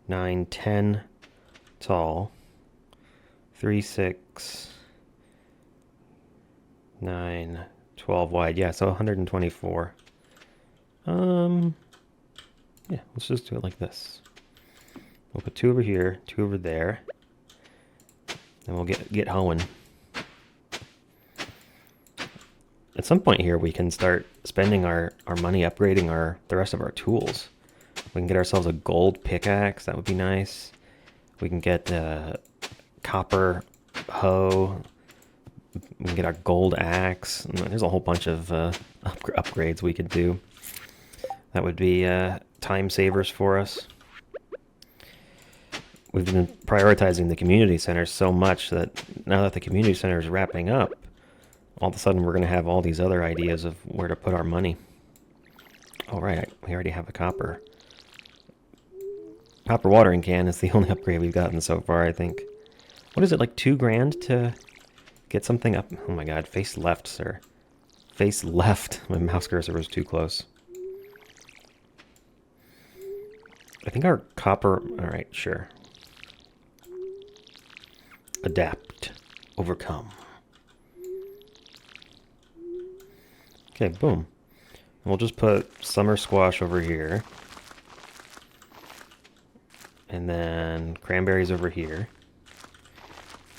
9, 10 tall. 3, 6, 9, 12 wide. Yeah, so 124. Yeah, let's just do it like this. We'll put 2 over here, 2 over there. And we'll get hoeing. At some point here, we can start spending our money upgrading the rest of our tools. We can get ourselves a gold pickaxe. That would be nice. We can get a copper hoe. We can get our gold axe. There's a whole bunch of upgrades we could do. That would be time savers for us. We've been prioritizing the community center so much that now that the community center is wrapping up, all of a sudden we're going to have all these other ideas of where to put our money. Oh, right, we already have a copper. Copper watering can is the only upgrade we've gotten so far, I think. What is it, like 2 grand to get something up? Oh my god, face left, sir. Face left. My mouse cursor was too close. I think our copper... Alright, sure. Adapt. Overcome. Okay, boom. And we'll just put summer squash over here. And then cranberries over here.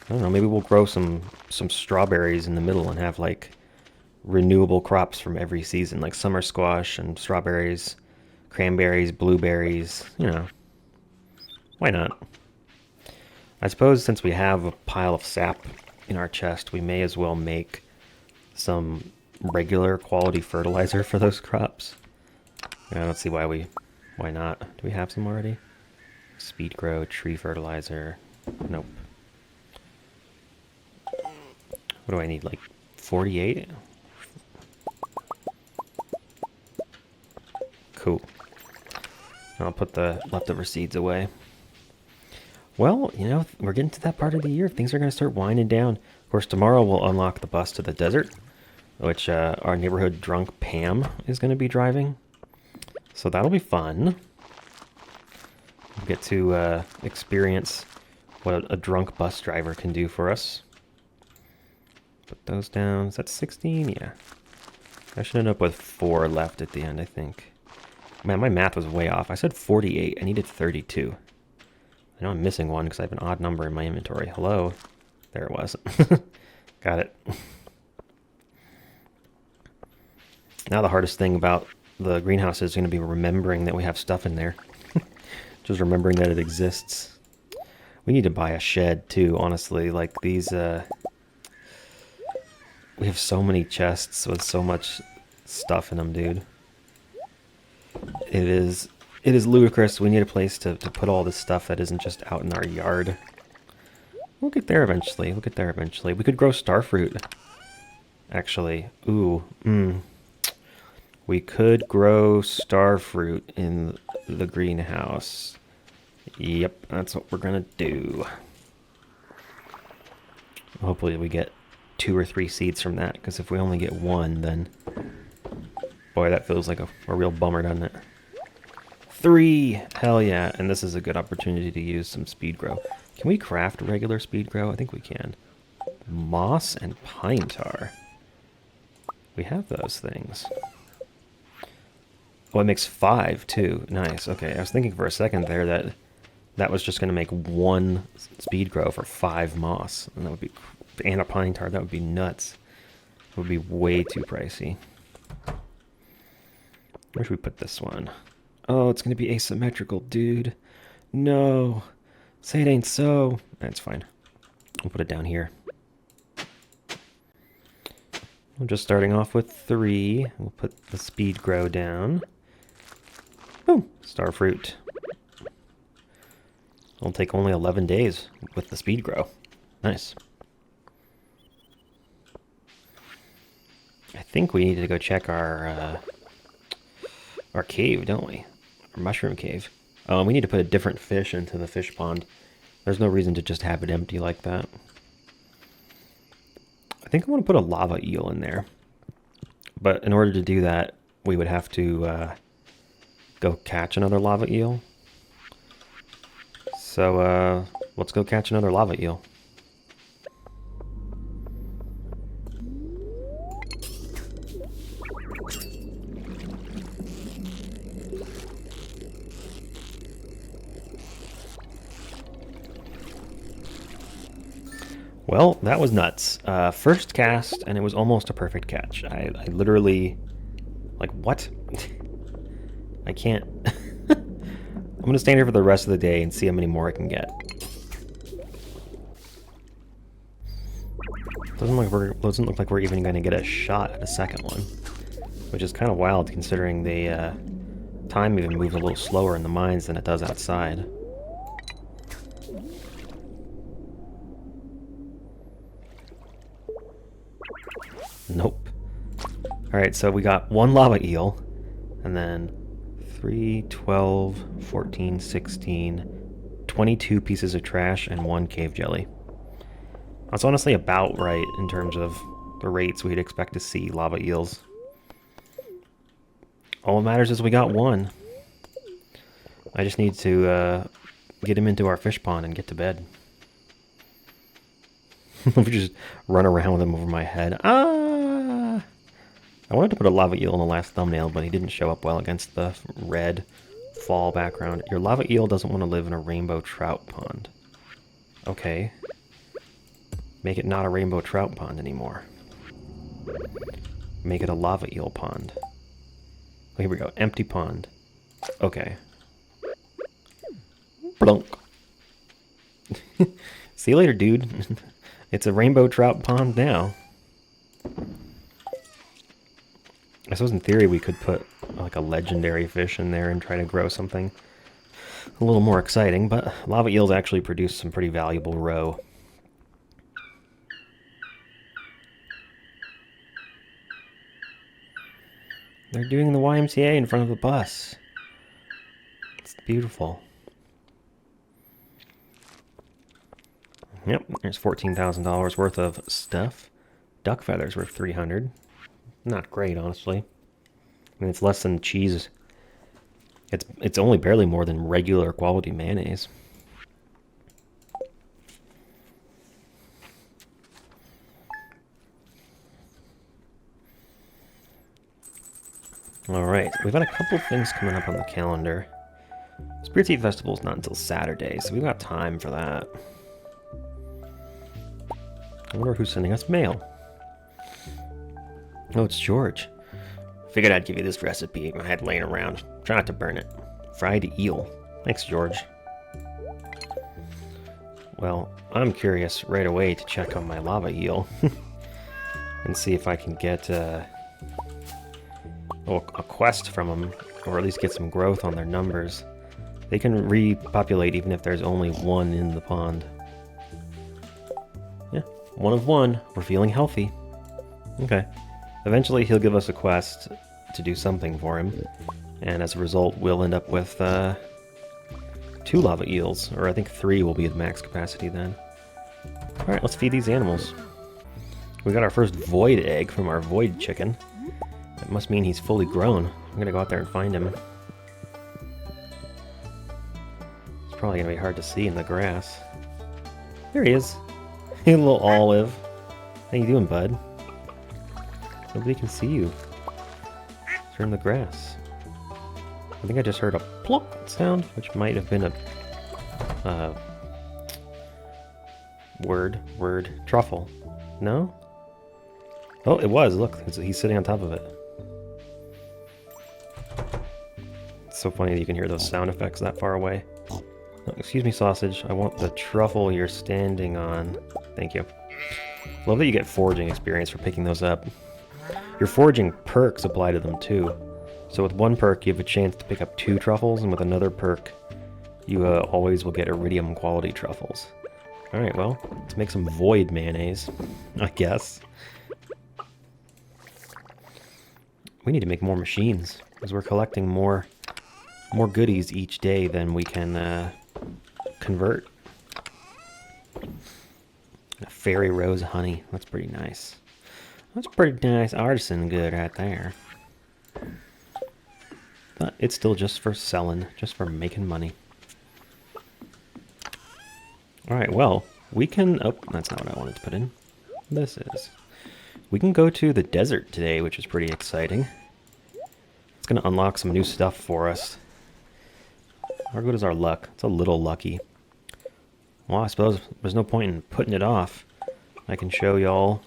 I don't know, maybe we'll grow some strawberries in the middle and have like renewable crops from every season, like summer squash and strawberries, cranberries, blueberries, you know. Why not? I suppose since we have a pile of sap in our chest, we may as well make some regular quality fertilizer for those crops. I don't see why not. Do we have some already? Speed grow, tree fertilizer. Nope. What do I need, like 48? Cool. I'll put the leftover seeds away. Well, you know, we're getting to that part of the year. Things are going to start winding down. Of course, tomorrow we'll unlock the bus to the desert, which our neighborhood drunk Pam is going to be driving. So that'll be fun. We'll get to experience what a drunk bus driver can do for us. Put those down. Is that 16? Yeah. I should end up with 4 left at the end, I think. Man, my math was way off. I said 48. I needed 32. I know I'm missing one because I have an odd number in my inventory. Hello? There it was. Got it. Now the hardest thing about the greenhouse is going to be remembering that we have stuff in there. Just remembering that it exists. We need to buy a shed too, honestly. Like these, we have so many chests with so much stuff in them, dude. It is ludicrous. We need a place to put all this stuff that isn't just out in our yard. We'll get there eventually. We'll get there eventually. We could grow starfruit. Actually. Ooh. We could grow starfruit in the greenhouse. Yep, that's what we're gonna do. Hopefully we get 2 or 3 seeds from that, because if we only get 1, then... Boy, that feels like a real bummer, doesn't it? 3! Hell yeah, and this is a good opportunity to use some speed grow. Can we craft regular speed grow? I think we can. Moss and pine tar. We have those things. Oh, it makes 5 too. Nice. Okay, I was thinking for a second there that was just going to make 1 speed grow for 5 moss, and that would be, and a pine tar. That would be nuts. It would be way too pricey. Where should we put this one? Oh, it's going to be asymmetrical, dude. No. Say it ain't so. That's fine. We'll put it down here. We're just starting off with 3. We'll put the speed grow down. Boom. Starfruit. It'll take only 11 days with the speed grow. Nice. I think we need to go check our cave, don't we? Our mushroom cave. Oh, and we need to put a different fish into the fish pond. There's no reason to just have it empty like that. I think I want to put a lava eel in there. But in order to do that, we would have to go catch another lava eel. So let's go catch another lava eel. Well, that was nuts. First cast, and it was almost a perfect catch. I literally... Like, what? I can't... I'm going to stand here for the rest of the day and see how many more I can get. Doesn't look like we're even going to get a shot at a second one. Which is kind of wild, considering the time even moves a little slower in the mines than it does outside. Nope. Alright, so we got one lava eel, and then 3, 12, 14, 16, 22 pieces of trash, and 1 cave jelly. That's honestly about right in terms of the rates we'd expect to see lava eels. All that matters is we got one. I just need to get him into our fish pond and get to bed. We just run around with him over my head. Ah! I wanted to put a lava eel in the last thumbnail, but he didn't show up well against the red fall background. Your lava eel doesn't want to live in a rainbow trout pond. Okay. Make it not a rainbow trout pond anymore. Make it a lava eel pond. Oh, here we go. Empty pond. Okay. Blunk. See you later, dude. It's a rainbow trout pond now. I suppose in theory we could put like a legendary fish in there and try to grow something a little more exciting, but lava eels actually produce some pretty valuable roe. They're doing the YMCA in front of the bus. It's beautiful. Yep, there's $14,000 worth of stuff. Duck feathers worth $300. Not great, honestly. I mean, it's less than cheese. It's only barely more than regular quality mayonnaise. Alright, we've got a couple things coming up on the calendar. Spirit Seed Festival's not until Saturday, so we've got time for that. I wonder who's sending us mail. Oh, it's George. Figured I'd give you this recipe I had laying around. Try not to burn it. Fried eel. Thanks, George. Well, I'm curious right away to check on my lava eel. And see if I can get a quest from them, or at least get some growth on their numbers. They can repopulate even if there's only one in the pond. Yeah, 1 of 1. We're feeling healthy. Okay. Eventually he'll give us a quest to do something for him, and as a result we'll end up with 2 lava eels, or I think 3 will be the max capacity then. Alright, let's feed these animals. We got our first void egg from our void chicken. That must mean he's fully grown. I'm gonna go out there and find him. It's probably gonna be hard to see in the grass. There he is. Hey, little olive. How you doing, bud? Nobody can see you. You're in the grass. I think I just heard a plop sound, which might have been a word truffle. No? Oh, it was. Look, he's sitting on top of it. It's so funny that you can hear those sound effects that far away. Oh, excuse me, sausage. I want the truffle you're standing on. Thank you. Love that you get foraging experience for picking those up. Your foraging perks apply to them too. So with one perk you have a chance to pick up 2 truffles, and with another perk you always will get iridium quality truffles. Alright, well, let's make some void mayonnaise, I guess. We need to make more machines, because we're collecting more goodies each day than we can convert. Fairy rose honey, that's pretty nice. That's pretty nice artisan good right there. But it's still just for selling, just for making money. Alright, well, we can... Oh, that's not what I wanted to put in. This is. We can go to the desert today, which is pretty exciting. It's going to unlock some new stuff for us. How good is our luck? It's a little lucky. Well, I suppose there's no point in putting it off. I can show y'all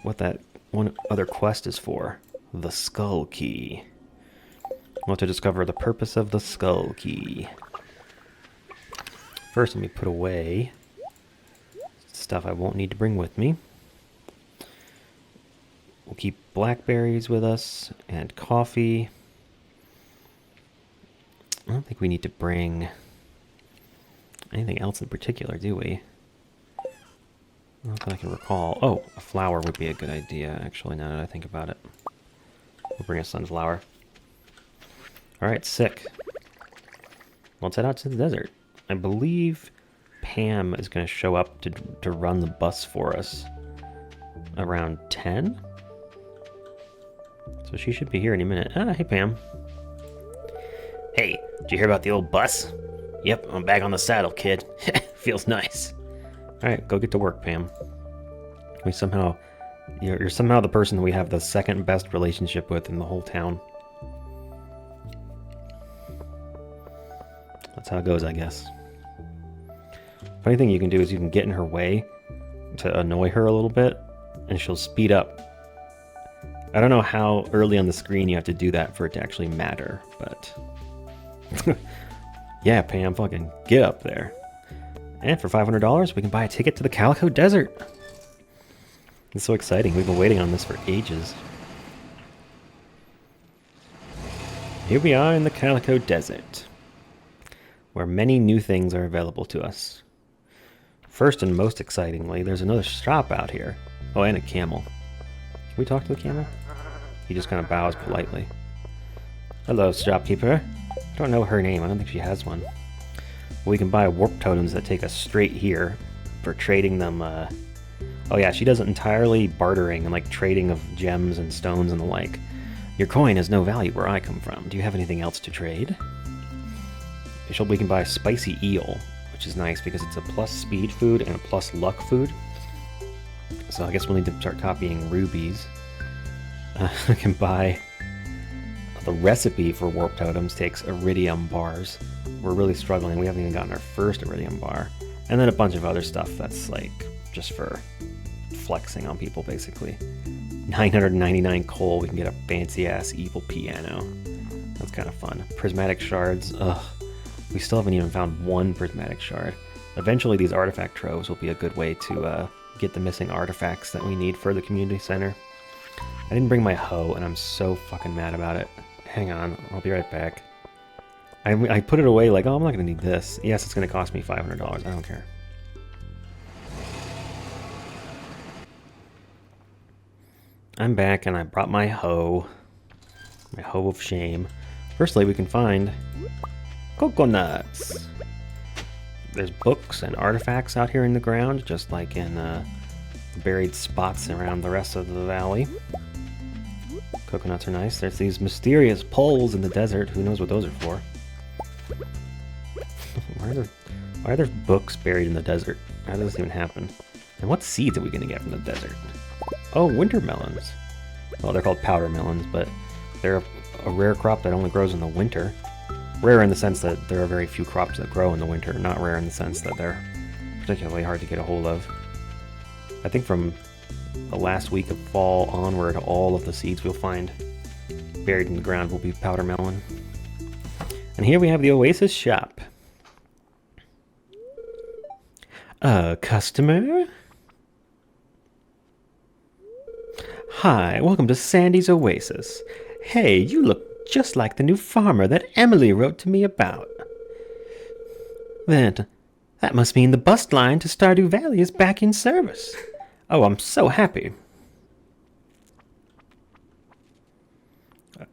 what that one other quest is for. The Skull Key. We'll have to discover the purpose of the Skull Key. First, let me put away stuff I won't need to bring with me. We'll keep blackberries with us and coffee. I don't think we need to bring anything else in particular, do we? Not that I can recall. Oh, a flower would be a good idea, actually, now that I think about it. We'll bring a sunflower. Alright, sick. Let's head out to the desert. I believe Pam is going to show up to run the bus for us around 10. So she should be here any minute. Ah, hey Pam. Hey, did you hear about the old bus? Yep, I'm back on the saddle, kid. Feels nice. Alright, go get to work, Pam. We somehow... You're somehow the person we have the second best relationship with in the whole town. That's how it goes, I guess. Funny thing you can do is you can get in her way to annoy her a little bit, and she'll speed up. I don't know how early on the screen you have to do that for it to actually matter, but... yeah, Pam, fucking get up there. And for $500, we can buy a ticket to the Calico Desert. It's so exciting. We've been waiting on this for ages. Here we are in the Calico Desert, where many new things are available to us. First and most excitingly, there's another shop out here. Oh, and a camel. Can we talk to the camel? He just kind of bows politely. Hello, shopkeeper. I don't know her name. I don't think she has one. We can buy warp totems that take us straight here for trading them. Oh yeah, she does entirely bartering and like trading of gems and stones and the like. Your coin has no value where I come from. Do you have anything else to trade? We can buy a spicy eel, which is nice because it's a plus speed food and a plus luck food. So I guess we'll need to start copying rubies. I can buy... The recipe for warp totems takes iridium bars. We're really struggling. We haven't even gotten our first iridium bar. And then a bunch of other stuff that's like just for flexing on people, basically. 999 coal, we can get a fancy-ass evil piano. That's kind of fun. Prismatic shards, ugh. We still haven't even found one prismatic shard. Eventually these artifact troves will be a good way to get the missing artifacts that we need for the community center. I didn't bring my hoe, and I'm so fucking mad about it. Hang on, I'll be right back. I put it away like, oh, I'm not going to need this. Yes, it's going to cost me $500. I don't care. I'm back, and I brought my hoe. My hoe of shame. Firstly, we can find coconuts. There's books and artifacts out here in the ground, just like in buried spots around the rest of the valley. Coconuts are nice. There's these mysterious poles in the desert. Who knows what those are for? Why are there books buried in the desert? How does this even happen? And what seeds are we going to get from the desert? Oh, winter melons. Well, they're called powder melons, but they're a rare crop that only grows in the winter. Rare in the sense that there are very few crops that grow in the winter, not rare in the sense that they're particularly hard to get a hold of. I think from the last week of fall onward, all of the seeds we'll find buried in the ground will be powder melon. And here we have the Oasis shop. Customer? Hi, welcome to Sandy's Oasis. Hey, you look just like the new farmer that Emily wrote to me about. Then, that must mean the bus line to Stardew Valley is back in service. Oh, I'm so happy.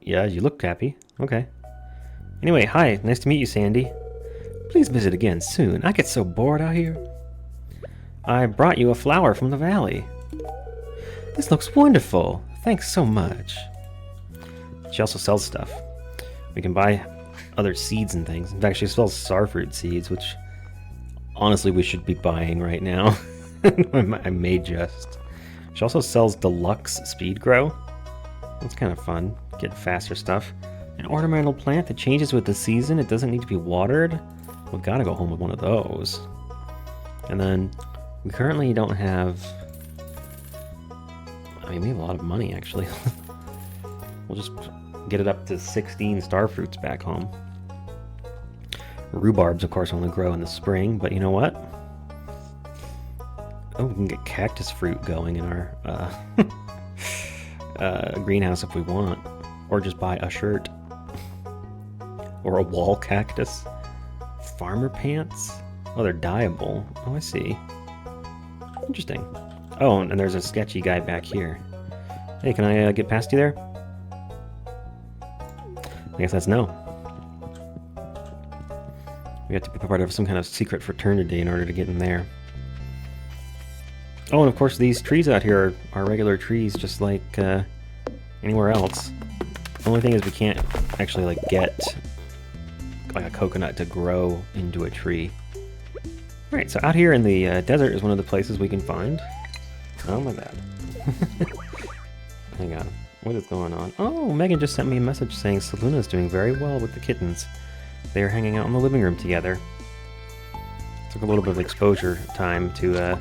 Yeah, you look happy. Okay. Anyway, hi. Nice to meet you, Sandy. Please visit again soon. I get so bored out here. I brought you a flower from the valley. This looks wonderful. Thanks so much. She also sells stuff. We can buy other seeds and things. In fact, she sells starfruit seeds, which honestly we should be buying right now. I may just. She also sells deluxe speed grow. That's kind of fun. Get faster stuff. An ornamental plant that changes with the season. It doesn't need to be watered. We gotta go home with one of those. And then we currently don't have. I mean, we have a lot of money actually. We'll just get it up to 16 starfruits back home. Rhubarbs, of course, only grow in the spring, but you know what? Oh, we can get cactus fruit going in our greenhouse if we want. Or just buy a shirt. Or a wall cactus. Farmer pants? Oh, they're dyeable. Oh, I see. Interesting. Oh, and there's a sketchy guy back here. Hey, can I get past you there? I guess that's no. We have to be part of some kind of secret fraternity in order to get in there. Oh, and of course these trees out here are regular trees, just like anywhere else. The only thing is we can't actually like get like a coconut to grow into a tree. Alright, so out here in the desert is one of the places we can find. Oh my bad. Hang on. What is going on? Oh, Megan just sent me a message saying Saluna's doing very well with the kittens. They are hanging out in the living room together. Took a little bit of exposure time to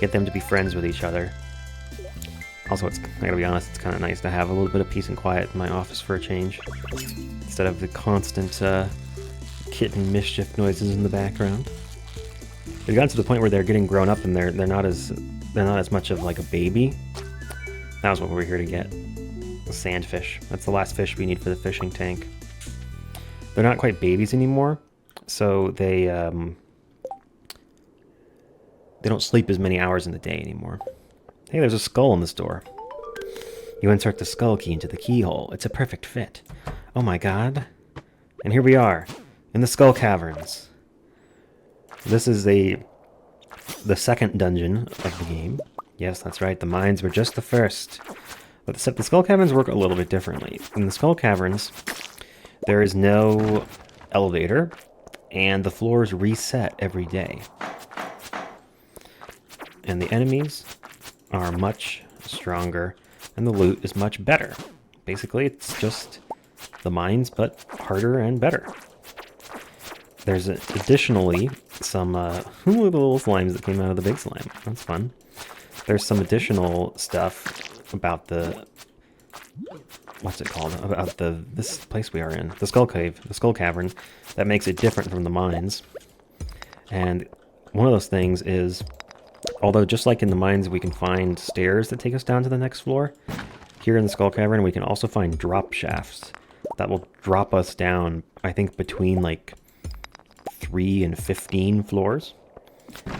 get them to be friends with each other. Also, I gotta be honest, it's kind of nice to have a little bit of peace and quiet in my office for a change. Instead of the constant kitten mischief noises in the background. They've gotten to the point where they're getting grown up and they're not as much of like a baby. That was what we were here to get. The sandfish. That's the last fish we need for the fishing tank. They're not quite babies anymore, so they don't sleep as many hours in the day anymore. Hey, there's a skull in this door. You insert the skull key into the keyhole. It's a perfect fit. Oh my god. And here we are, in the Skull Caverns. This is the second dungeon of the game. Yes, that's right, the mines were just the first. But except the Skull Caverns work a little bit differently. In the Skull Caverns, there is no elevator, and the floors reset every day. And the enemies are much stronger, and the loot is much better. Basically, it's just the mines, but harder and better. There's additionally some little slimes that came out of the big slime. That's fun. There's some additional stuff about the... What's it called? About this place we are in. The Skull Cave, the Skull Cavern, that makes it different from the mines. And one of those things is, although just like in the mines we can find stairs that take us down to the next floor, here in the Skull Cavern we can also find drop shafts that will drop us down, I think, between like 3 and 15 floors.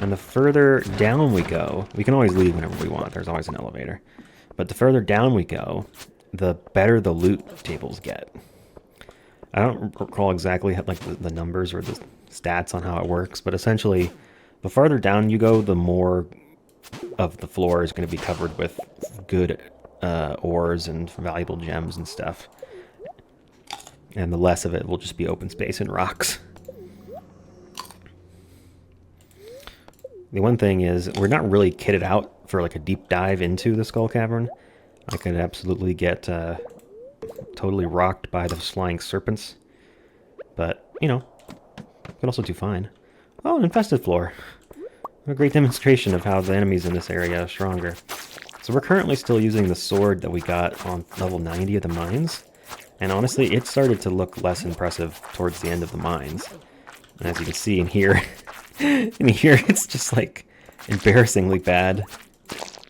And the further down we go, we can always leave whenever we want, there's always an elevator. But the further down we go, the better the loot tables get. I don't recall exactly like the numbers or the stats on how it works, but essentially, the farther down you go, the more of the floor is going to be covered with good ores and valuable gems and stuff. And the less of it will just be open space and rocks. The one thing is, we're not really kitted out for like a deep dive into the Skull Cavern. I could absolutely get totally rocked by the flying serpents. But, you know, could also do fine. Oh, an infested floor. A great demonstration of how the enemies in this area are stronger. So we're currently still using the sword that we got on level 90 of the mines. And honestly, it started to look less impressive towards the end of the mines. And as you can see in here, it's just like embarrassingly bad.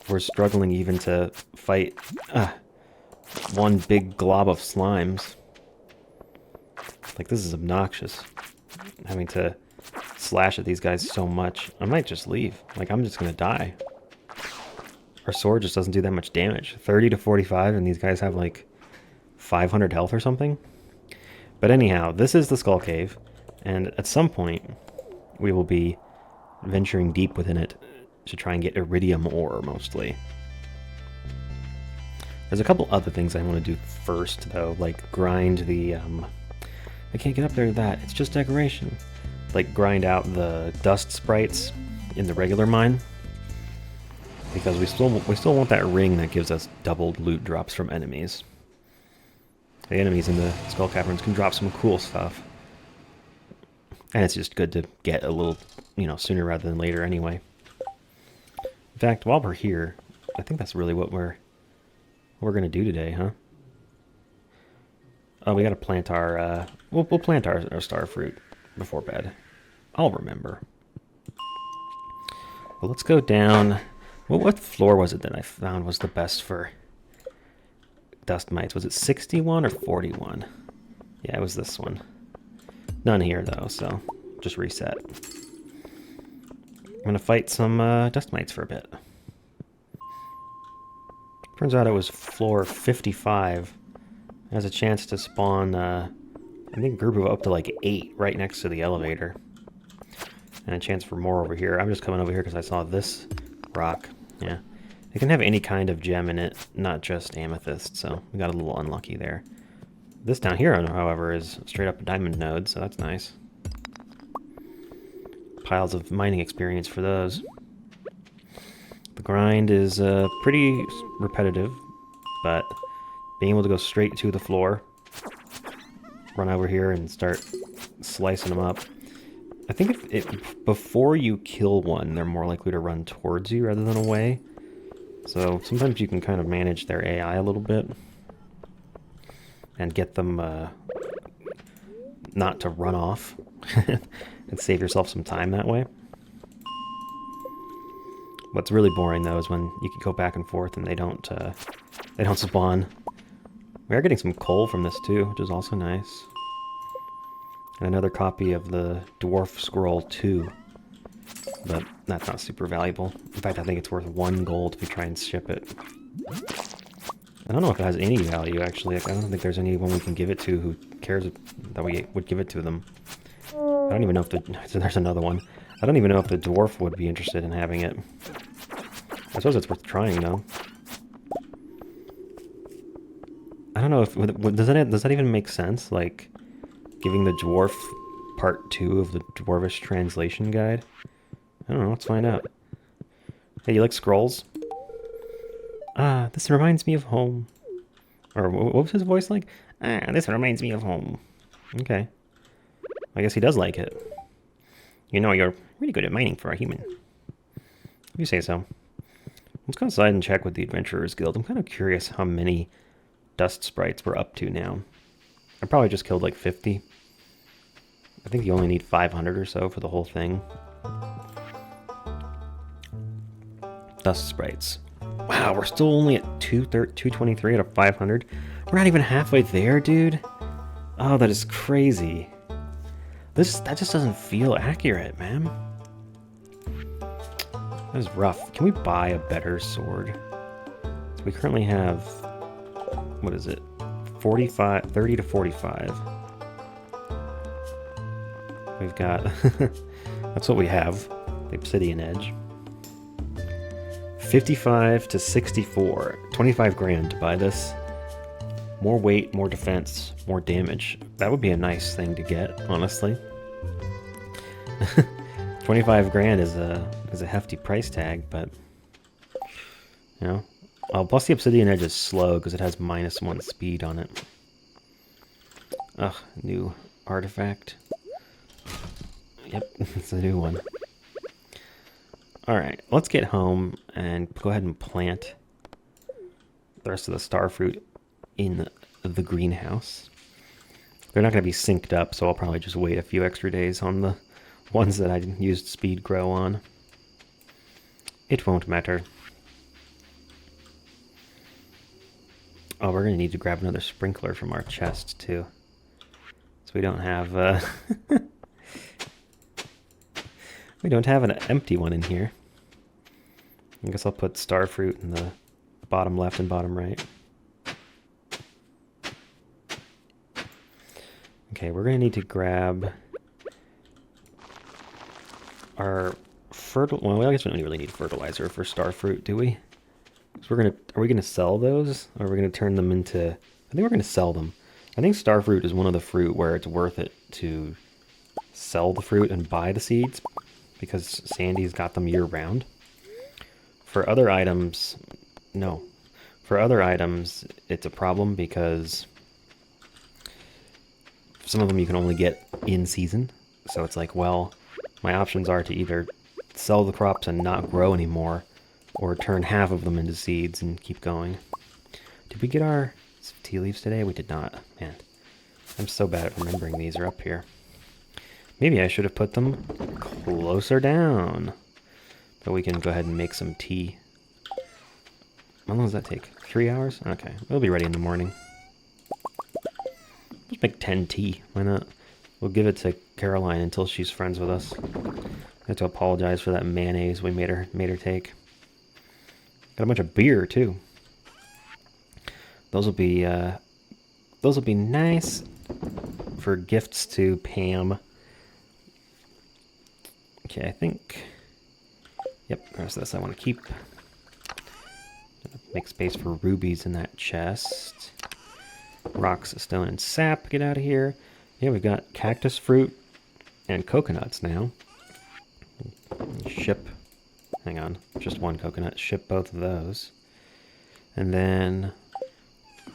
We're struggling even to fight one big glob of slimes. Like, this is obnoxious. Having to slash at these guys so much. I might just leave. Like, I'm just gonna die. Our sword just doesn't do that much damage. 30 to 45, and these guys have like 500 health or something. But anyhow, this is the Skull Cave, and at some point, we will be venturing deep within it to try and get iridium ore, mostly. There's a couple other things I want to do first, though, like grind the, I can't get up there to that, it's just decoration. Like, grind out the dust sprites in the regular mine, because we still want that ring that gives us doubled loot drops from enemies. The enemies in the Skull Caverns can drop some cool stuff. And it's just good to get a little, you know, sooner rather than later anyway. In fact, while we're here, I think that's really what we're gonna do today, huh? Oh, we gotta plant our, we'll plant our star fruit before bed. I'll remember. Well, let's go down. Well, what floor was it that I found was the best for dust mites? Was it 61 or 41? Yeah, it was this one. None here, though, so just reset. I'm gonna fight some dust mites for a bit. Turns out it was floor 55. It has a chance to spawn, I think, a group of up to like 8 right next to the elevator. And a chance for more over here. I'm just coming over here because I saw this rock. Yeah. It can have any kind of gem in it, not just amethyst, so we got a little unlucky there. This down here, however, is straight up a diamond node, so that's nice. Piles of mining experience for those. The grind is pretty repetitive, but being able to go straight to the floor, run over here and start slicing them up. I think before you kill one, they're more likely to run towards you rather than away. So sometimes you can kind of manage their AI a little bit and get them not to run off and save yourself some time that way. What's really boring though is when you can go back and forth and they don't spawn. We are getting some coal from this too, which is also nice. And another copy of the Dwarf Scroll 2. But that's not super valuable. In fact, I think it's worth 1 gold if we try and ship it. I don't know if it has any value, actually. Like, I don't think there's anyone we can give it to who cares that we would give it to them. I don't even know if there's another one. I don't even know if the dwarf would be interested in having it. I suppose it's worth trying, though. I don't know if... Does that even make sense? Like, giving the dwarf part 2 of the Dwarvish translation guide? I don't know, let's find out. Hey, you like scrolls? Ah, this reminds me of home. Or what was his voice like? Ah, this reminds me of home. Okay. I guess he does like it. You know, you're really good at mining for a human. If you say so. Let's go outside and check with the Adventurers Guild. I'm kind of curious how many dust sprites we're up to now. I probably just killed like 50. I think you only need 500 or so for the whole thing. Dust sprites. Wow, we're still only at 223 out of 500. We're not even halfway there, dude. Oh, that is crazy. That just doesn't feel accurate, man. That is rough. Can we buy a better sword? We currently have, what is it? 30 to 45. We've got, that's what we have, the Obsidian Edge. 55 to 64, 25 grand to buy this. More weight, more defense, more damage. That would be a nice thing to get, honestly. 25 grand is a hefty price tag, but you know. Plus the Obsidian Edge is slow because it has -1 speed on it. Ugh, new artifact. Yep, it's a new one. Alright, let's get home and go ahead and plant the rest of the star fruit in the greenhouse. They're not going to be synced up, so I'll probably just wait a few extra days on the ones that I used speed grow on. It won't matter. Oh, we're going to need to grab another sprinkler from our chest, too. So we don't have... We don't have an empty one in here. I guess I'll put star fruit in the bottom left and bottom right. Okay, we're going to need to grab our well, I guess we don't really need fertilizer for star fruit, do we? So are we gonna sell those? Or are we gonna turn them into, I think we're gonna sell them. I think star fruit is one of the fruit where it's worth it to sell the fruit and buy the seeds, because Sandy's got them year round. For other items, no. For other items, it's a problem because some of them you can only get in season. So it's like, well, my options are to either sell the crops and not grow anymore, or turn half of them into seeds and keep going. Did we get our tea leaves today? We did not. Man, I'm so bad at remembering these are up here. Maybe I should have put them closer down. But we can go ahead and make some tea. How long does that take? 3 hours? Okay, it'll be ready in the morning. Let's make 10 tea. Why not? We'll give it to Caroline until she's friends with us. I have to apologize for that mayonnaise we made her take. Got a bunch of beer too. Those will be nice for gifts to Pam. Okay, I think. Yep, the rest of this I want to keep. Make space for rubies in that chest. Rocks, stone, and sap. Get out of here. Yeah, we've got cactus fruit and coconuts now. Ship. Hang on, just one coconut. Ship both of those. And then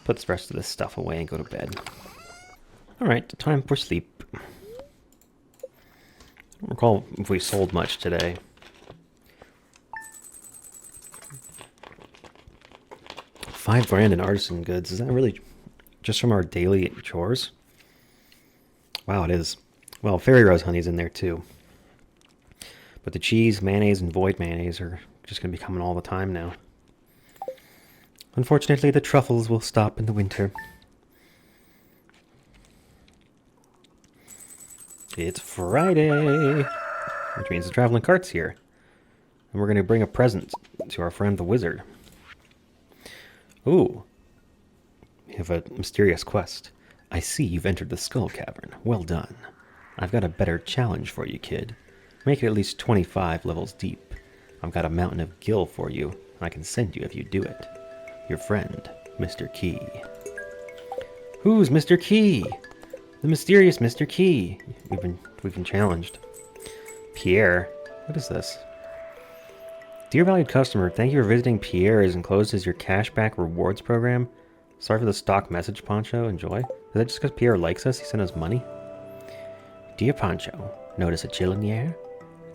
put the rest of this stuff away and go to bed. Alright, time for sleep. I don't recall if we sold much today. $5,000 in artisan goods. Is that really just from our daily chores? Wow, it is. Well, fairy rose honey's in there too. But the cheese, mayonnaise, and void mayonnaise are just going to be coming all the time now. Unfortunately, the truffles will stop in the winter. It's Friday, which means the traveling cart's here. And we're going to bring a present to our friend the wizard. Ooh. We have a mysterious quest. I see you've entered the Skull Cavern. Well done. I've got a better challenge for you, kid. Make it at least 25 levels deep. I've got a mountain of gil for you. I can send you if you do it. Your friend, Mr. Key. Who's Mr. Key? The mysterious Mr. Key. We've been challenged. Pierre. What is this? Dear valued customer, thank you for visiting Pierre. Is enclosed as your cashback rewards program. Sorry for the stock message, Poncho. Enjoy. Is that just because Pierre likes us? He sent us money? Dear Poncho, notice a chill in the air?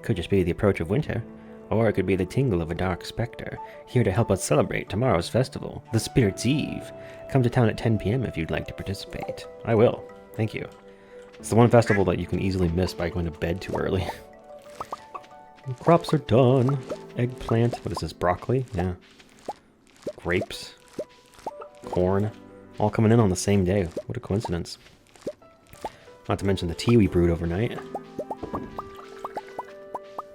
Could just be the approach of winter. Or it could be the tingle of a dark specter, here to help us celebrate tomorrow's festival, the Spirit's Eve. Come to town at 10 p.m. if you'd like to participate. I will. Thank you. It's the one festival that you can easily miss by going to bed too early. Crops are done. Eggplant. What is this? Broccoli? Yeah. Grapes. Corn. All coming in on the same day. What a coincidence. Not to mention the tea we brewed overnight.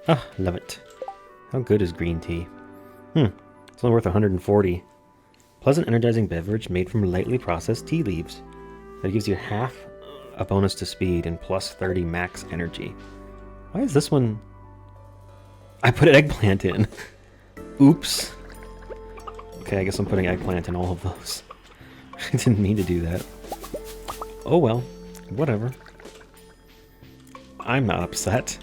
Ah, love it. How good is green tea? It's only worth 140. Pleasant, energizing beverage made from lightly processed tea leaves. That gives you half a bonus to speed and plus 30 max energy. Why is this one... I put eggplant in. Oops. Okay, I guess I'm putting eggplant in all of those. I didn't mean to do that. Oh well, whatever. I'm not upset.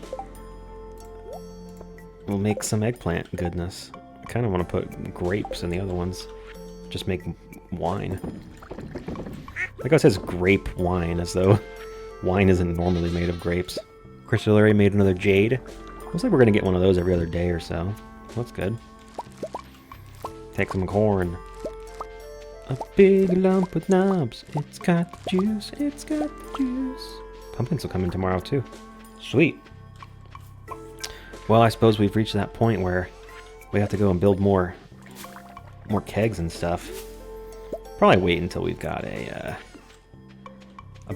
We'll make some eggplant goodness. I kind of want to put grapes in the other ones. Just make wine. Like I says grape wine, as though wine isn't normally made of grapes. Crystallary made another jade. Looks like we're going to get one of those every other day or so. That's good. Take some corn. A big lump with knobs. It's got the juice. It's got the juice. Pumpkins will come in tomorrow too. Sweet. Well, I suppose we've reached that point where we have to go and build more kegs and stuff. Probably wait until we've got a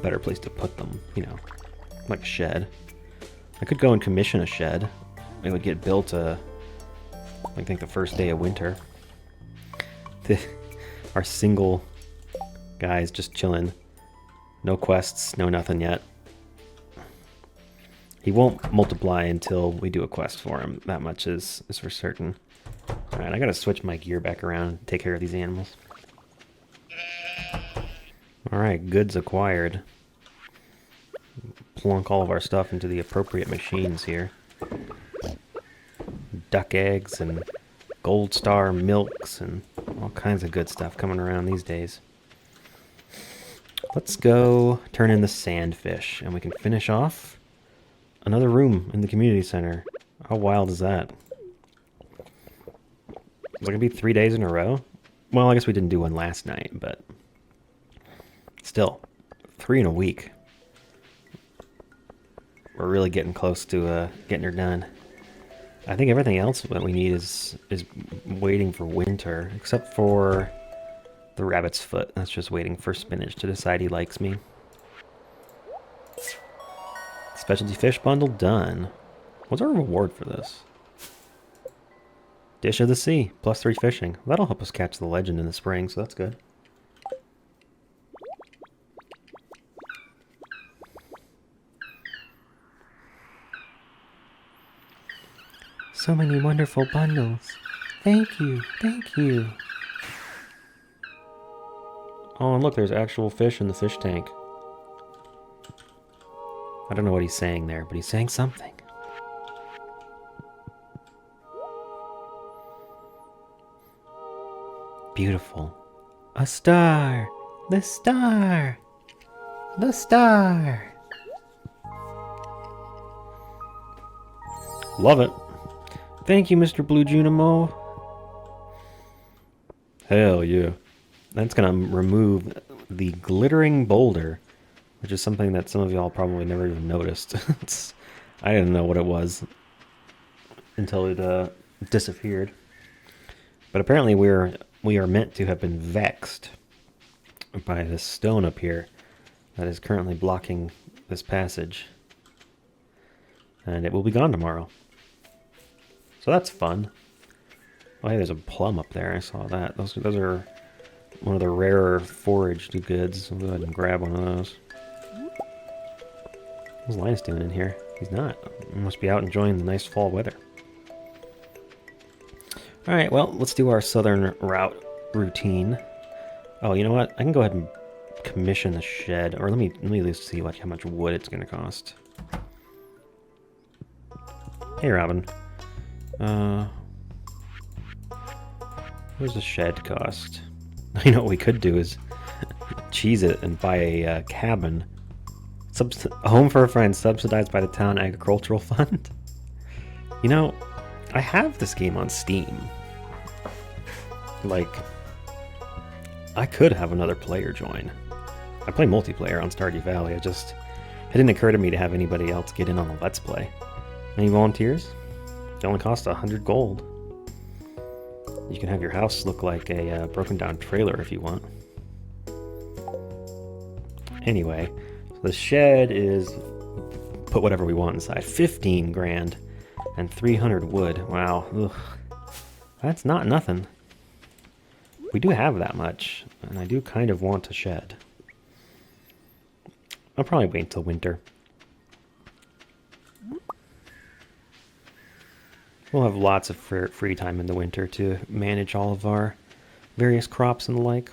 better place to put them, you know, like a shed. I could go and commission a shed it would get built, I think the first day of winter. Our single guy's just chilling. No quests, no nothing yet. He won't multiply until we do a quest for him. That much is for certain. Alright, I gotta switch my gear back around and take care of these animals. Alright, goods acquired. Plunk all of our stuff into the appropriate machines here. Duck eggs and gold star milks and all kinds of good stuff coming around these days. Let's go turn in the sandfish and we can finish off another room in the community center. How wild is that? Is it gonna be 3 days in a row? Well, I guess we didn't do one last night, but still, 3 in a week. We're really getting close to getting her done. I think everything else that we need is waiting for winter, except for the rabbit's foot. That's just waiting for Spinach to decide he likes me. Specialty fish bundle done. What's our reward for this? Dish of the sea, +3 fishing. That'll help us catch the legend in the spring, so that's good. So many wonderful bundles. Thank you, thank you. Oh, and look, there's actual fish in the fish tank. I don't know what he's saying there, but he's saying something. Beautiful. A star! The star! The star! Love it. Thank you, Mr. Blue Junimo. Hell yeah. That's gonna remove the glittering boulder, which is something that some of y'all probably never even noticed. I didn't know what it was until it disappeared. But apparently we are meant to have been vexed by this stone up here that is currently blocking this passage. And it will be gone tomorrow. So that's fun. Oh, hey, there's a plum up there. I saw that. Those are one of the rarer foraged goods. I'll go ahead and grab one of those. What's Linus doing in here? He's not. He must be out enjoying the nice fall weather. Alright, well, let's do our southern route routine. Oh, you know what? I can go ahead and commission the shed. Or let me at least see how much wood it's going to cost. Hey, Robin. What does the shed cost? You know what we could do is cheese it and buy a cabin. A home for a friend subsidized by the town agricultural fund. You know, I have this game on Steam. Like, I could have another player join. I play multiplayer on Stardew Valley. It didn't occur to me to have anybody else get in on the Let's Play. Any volunteers? It only costs 100 gold. You can have your house look like a broken down trailer if you want. Anyway, so the shed is put whatever we want inside. 15 grand and 300 wood. Wow. Ugh. That's not nothing. We do have that much, and I do kind of want a shed. I'll probably wait until winter. We'll have lots of free time in the winter to manage all of our various crops and the like.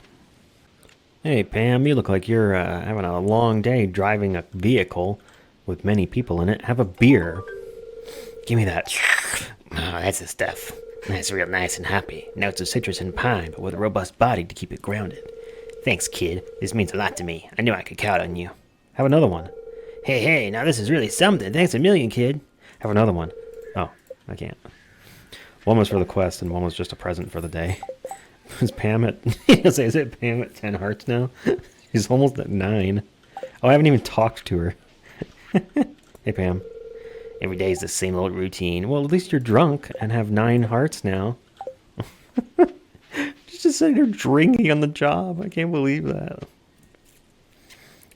Hey Pam, you look like you're having a long day driving a vehicle with many people in it. Have a beer. Give me that. Oh, that's the stuff. That's real nice and happy. Notes of citrus and pine, but with a robust body to keep it grounded. Thanks, kid. This means a lot to me. I knew I could count on you. Have another one. Hey, now this is really something. Thanks a million, kid. Have another one. Oh, I can't. One was for the quest, and one was just a present for the day. Is Pam at... is it Pam at 10 hearts now? She's almost at 9. Oh, I haven't even talked to her. Hey, Pam. Every day is the same old routine. Well, at least you're drunk and have 9 hearts now. She's just sitting there drinking on the job. I can't believe that.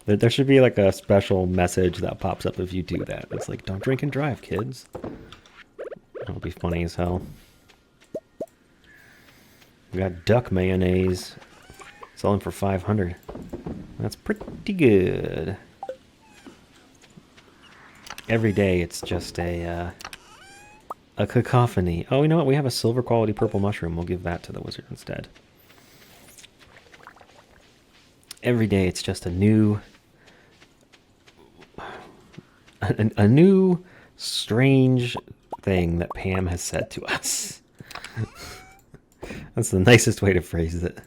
There should be like a special message that pops up if you do that. It's like, don't drink and drive, kids. That'll be funny as hell. We got duck mayonnaise. Selling for 500. That's pretty good. Every day it's just a cacophony. Oh, you know what? We have a silver quality purple mushroom. We'll give that to the wizard instead. Every day it's just a new strange thing that Pam has said to us. That's the nicest way to phrase it.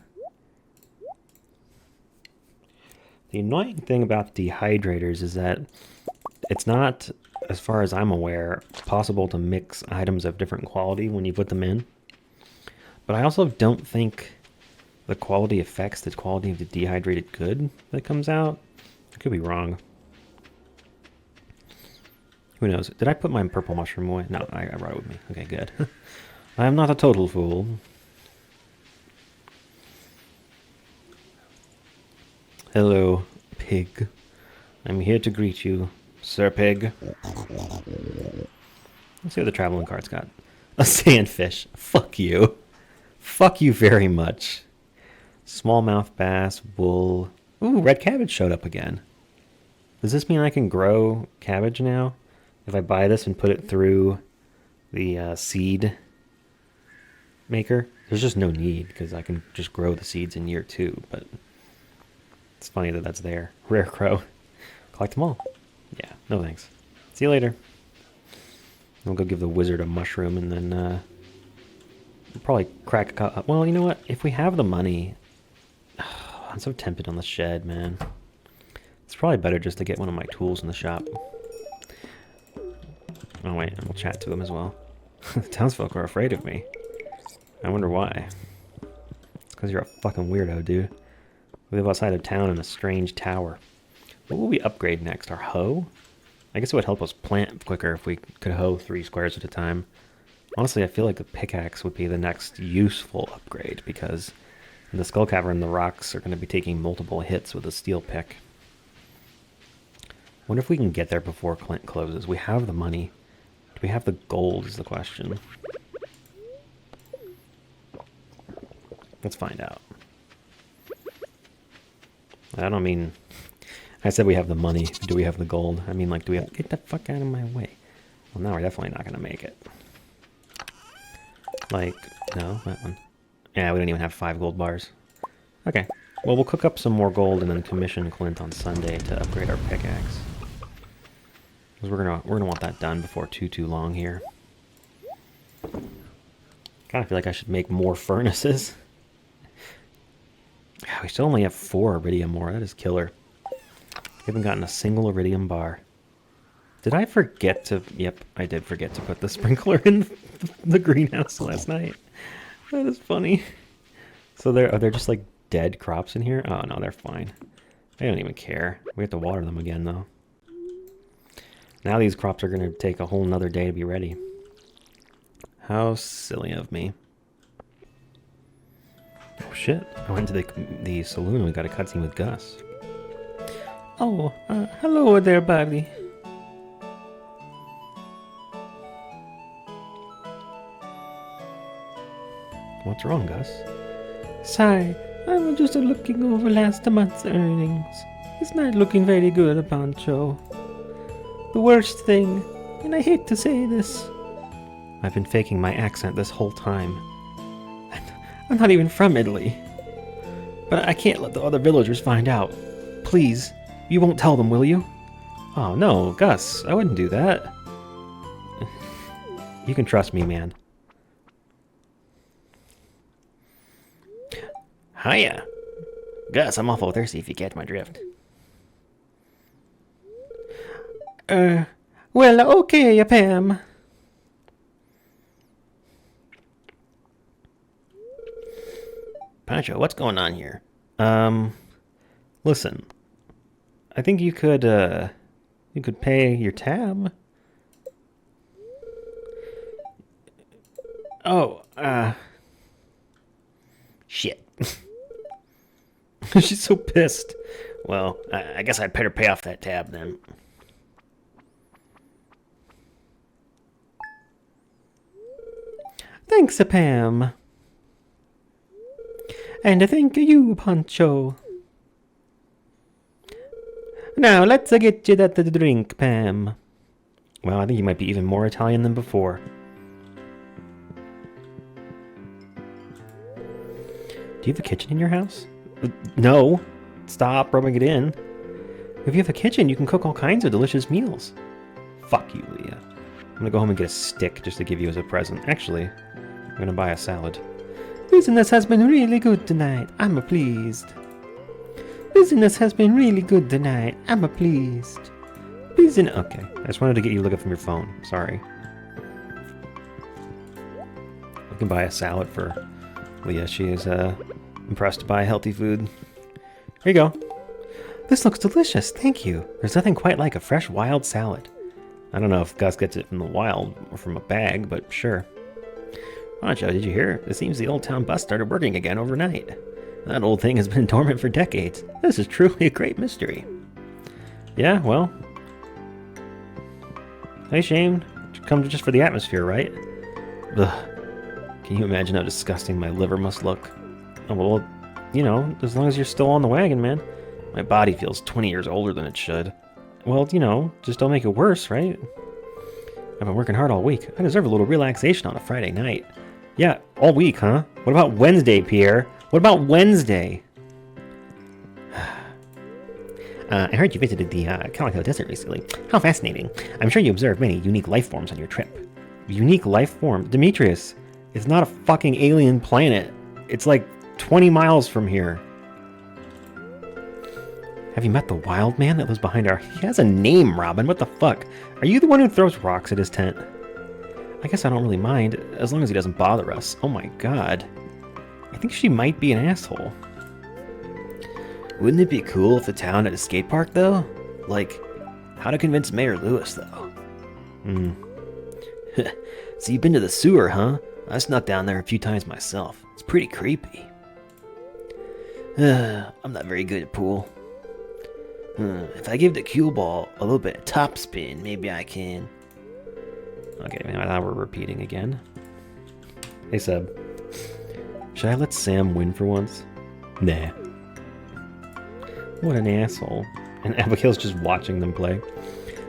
The annoying thing about dehydrators is that it's not, as far as I'm aware, possible to mix items of different quality when you put them in. But I also don't think the quality affects the quality of the dehydrated good that comes out. I could be wrong. Who knows? Did I put my purple mushroom away? No, I brought it with me. Okay, good. I am not a total fool. Hello, pig. I'm here to greet you, Sir Pig. Let's see what the traveling cart's got. A sandfish. Fuck you. Fuck you very much. Smallmouth bass, bull. Ooh, red cabbage showed up again. Does this mean I can grow cabbage now? If I buy this and put it through the seed maker? There's just no need, because I can just grow the seeds in year 2, but it's funny that that's there. Rare crow. Collect them all. Yeah, no thanks. See you later. I'll go give the wizard a mushroom and then we'll probably crack a well, you know what? If we have the money... I'm so tempted on the shed, man. It's probably better just to get one of my tools in the shop. Oh wait, we'll chat to them as well. The townsfolk are afraid of me. I wonder why. It's because you're a fucking weirdo, dude. We live outside of town in a strange tower. What will we upgrade next? Our hoe? I guess it would help us plant quicker if we could hoe 3 squares at a time. Honestly, I feel like the pickaxe would be the next useful upgrade, because in the skull cavern, the rocks are going to be taking multiple hits with a steel pick. Wonder if we can get there before Clint closes. We have the money. Do we have the gold is the question. Let's find out. I don't mean... I said we have the money. Do we have the gold? I mean, like, do we have... Get the fuck out of my way. Well, now we're definitely not going to make it. Like, no, that one. Yeah, we don't even have 5 gold bars. Okay. Well, we'll cook up some more gold and then commission Clint on Sunday to upgrade our pickaxe. Because we're gonna want that done before too long here. Kind of feel like I should make more furnaces. We still only have 4 iridium ore. That is killer. We haven't gotten a single iridium bar. Did I forget to... Yep, I did forget to put the sprinkler in the greenhouse last night. That is funny. So are there just like dead crops in here? Oh no, they're fine. I don't even care. We have to water them again though. Now these crops are going to take a whole nother day to be ready. How silly of me. Oh shit, I went to the saloon and we got a cutscene with Gus. Oh, hello there, buddy. What's wrong, Gus? Sorry, I was just looking over last month's earnings. It's not looking very good, Pancho. The worst thing, and I hate to say this... I've been faking my accent this whole time. I'm not even from Italy. But I can't let the other villagers find out. Please, you won't tell them, will you? Oh no, Gus, I wouldn't do that. You can trust me, man. Hiya. Gus, I'm awful thirsty if you catch my drift. Well, okay, Pam. Pancho, what's going on here? Listen. I think you could pay your tab. Oh, shit. She's so pissed. Well, I guess I'd better pay off that tab then. Thanks, Pam. And thank you, Pancho. Now, let's get you that drink, Pam. Well, I think you might be even more Italian than before. Do you have a kitchen in your house? No. Stop rubbing it in. If you have a kitchen, you can cook all kinds of delicious meals. Fuck you, Leah. I'm gonna go home and get a stick just to give you as a present. Actually, I'm gonna buy a salad. Business has been really good tonight. I'm pleased. Business has been really good tonight. I'm pleased. Business. Okay, I just wanted to get you to look up from your phone. Sorry. We can buy a salad for Leah. She is impressed by healthy food. Here you go. This looks delicious. Thank you. There's nothing quite like a fresh wild salad. I don't know if Gus gets it from the wild or from a bag, but sure. Pancho, did you hear? It seems the old town bus started working again overnight. That old thing has been dormant for decades. This is truly a great mystery. Yeah, well. Hey, Shane. Come just for the atmosphere, right? Ugh. Can you imagine how disgusting my liver must look? Oh, well, you know, as long as you're still on the wagon, man. My body feels 20 years older than it should. Well, you know, just don't make it worse, right? I've been working hard all week. I deserve a little relaxation on a Friday night. Yeah, all week, huh? What about Wednesday, Pierre? What about Wednesday? I heard you visited the Calico Desert recently. How fascinating. I'm sure you observed many unique life forms on your trip. Unique life form? Demetrius, it's not a fucking alien planet. It's like 20 miles from here. Have you met the wild man that lives behind our... He has a name, Robin. What the fuck? Are you the one who throws rocks at his tent? I guess I don't really mind, as long as he doesn't bother us. Oh my god. I think she might be an asshole. Wouldn't it be cool if the town had a skate park, though? Like, how to convince Mayor Lewis, though? So you've been to the sewer, huh? I snuck down there a few times myself. It's pretty creepy. I'm not very good at pool. If I give the cue ball a little bit of top spin, maybe I can... Okay, now we're repeating again. Hey, Seb. Should I let Sam win for once? Nah. What an asshole. And Abigail's just watching them play.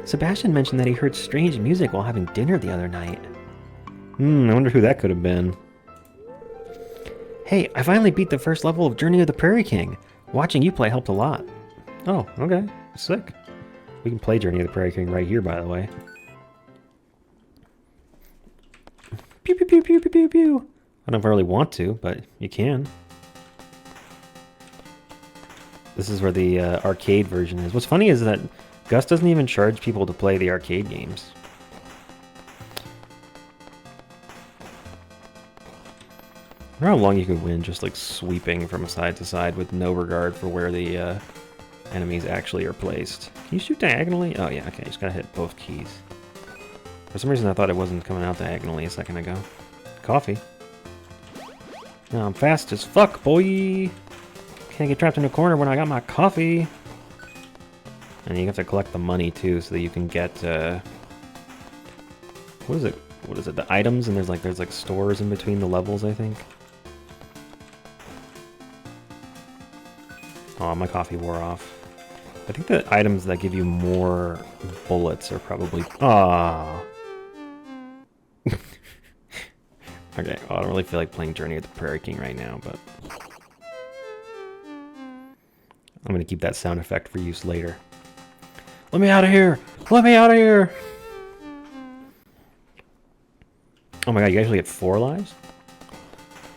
Sebastian mentioned that he heard strange music while having dinner the other night. I wonder who that could have been. Hey, I finally beat the first level of Journey of the Prairie King. Watching you play helped a lot. Oh, okay. Sick. We can play Journey of the Prairie King right here, by the way. Pew, pew, pew, pew, pew, pew, pew. I don't really want to, but you can. This is where the arcade version is. What's funny is that Gus doesn't even charge people to play the arcade games. I wonder how long you could win just like sweeping from side to side with no regard for where the enemies actually are placed. Can you shoot diagonally? Oh yeah, okay, you just gotta hit both keys. For some reason I thought it wasn't coming out diagonally a second ago. Coffee. Now I'm fast as fuck, boy! Can't get trapped in a corner when I got my coffee! And you have to collect the money too so that you can get, what is it? What is it? The items, and there's like stores in between the levels, I think. Oh, my coffee wore off. I think the items that give you more bullets are probably... Ah. Okay, well, I don't really feel like playing Journey of the Prairie King right now, but... I'm gonna keep that sound effect for use later. Let me out of here! Let me out of here! Oh my god, you actually get 4 lives?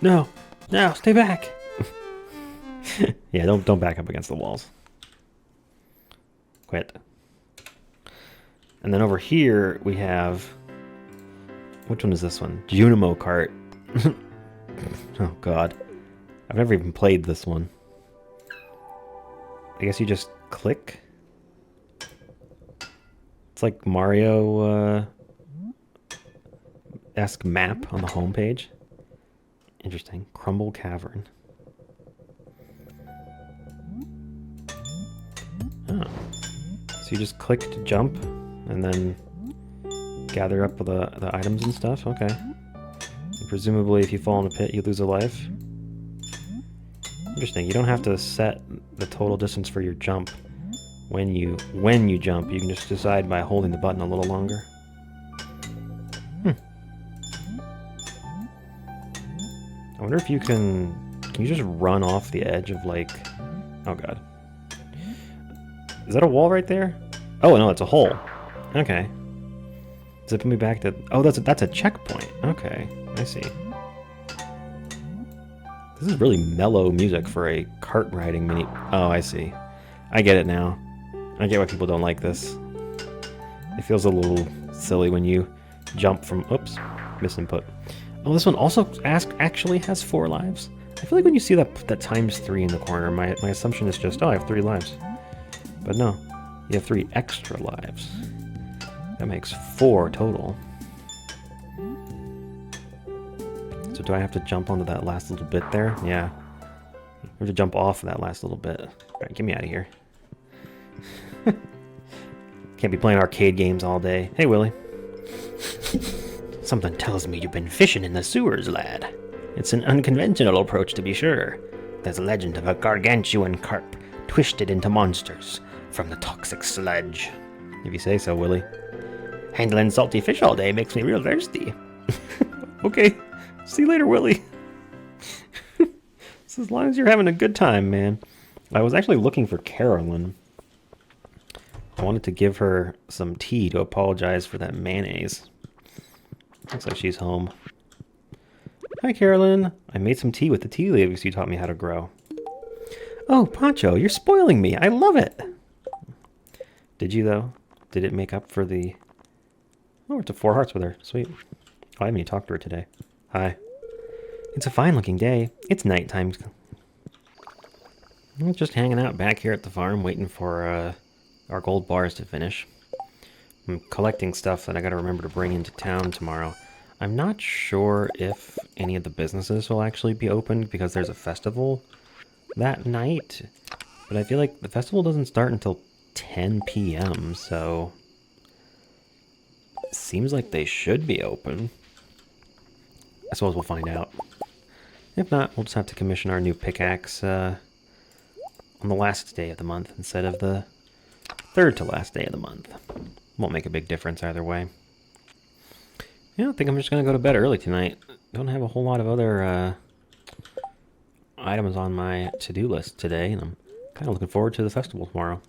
No! No, stay back! Yeah, don't back up against the walls. Quit. And then over here, we have... Which one is this one? Junimo Kart. Oh god. I've never even played this one. I guess you just click? It's like Mario-esque map on the homepage. Interesting. Crumble Cavern. Oh. So you just click to jump, and then gather up the items and stuff? Okay. And presumably, if you fall in a pit, you lose a life. Interesting. You don't have to set the total distance for your jump when you jump. You can just decide by holding the button a little longer. I wonder if you can you just run off the edge of, like... Oh, God. Is that a wall right there? Oh, no, it's a hole. Okay. Does it put me back to... Oh, that's a checkpoint. Okay, I see. This is really mellow music for a kart riding mini... Oh, I see. I get it now. I get why people don't like this. It feels a little silly when you jump from... Oops, misinput. Oh, this one also actually has 4 lives. I feel like when you see that times 3 in the corner, my assumption is just, oh, I have 3 lives. But no, you have 3 extra lives. That makes 4 total. So do I have to jump onto that last little bit there? Yeah. I have to jump off of that last little bit. Alright, get me out of here. Can't be playing arcade games all day. Hey, Willie. Something tells me you've been fishing in the sewers, lad. It's an unconventional approach, to be sure. There's a legend of a gargantuan carp twisted into monsters from the toxic sludge. If you say so, Willie. Handling salty fish all day makes me real thirsty. Okay. See you later, Willie. So as long as you're having a good time, man. I was actually looking for Carolyn. I wanted to give her some tea to apologize for that mayonnaise. Looks like she's home. Hi, Carolyn. I made some tea with the tea leaves you taught me how to grow. Oh, Poncho, you're spoiling me. I love it. Did you, though? Did it make up for the... Oh, we're to 4 hearts with her. Sweet. Oh, I haven't even talked to her today. Hi. It's a fine-looking day. It's nighttime. I'm just hanging out back here at the farm, waiting for our gold bars to finish. I'm collecting stuff that I gotta remember to bring into town tomorrow. I'm not sure if any of the businesses will actually be open because there's a festival that night. But I feel like the festival doesn't start until 10 p.m., so... It seems like they should be open. I suppose we'll find out. If not, we'll just have to commission our new pickaxe on the last day of the month instead of the 3rd to last day of the month. Won't make a big difference either way. Yeah, I think I'm just going to go to bed early tonight. Don't have a whole lot of other items on my to-do list today, and I'm kind of looking forward to the festival tomorrow.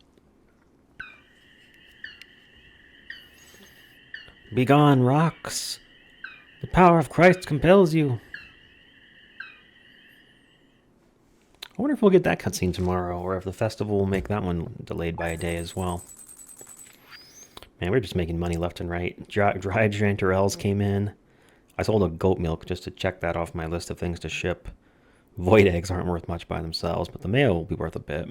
Begone, rocks! The power of Christ compels you! I wonder if we'll get that cutscene tomorrow, or if the festival will make that one delayed by a day as well. Man, we're just making money left and right. Dried chanterelles came in. I sold a goat milk just to check that off my list of things to ship. Void eggs aren't worth much by themselves, but the mayo will be worth a bit.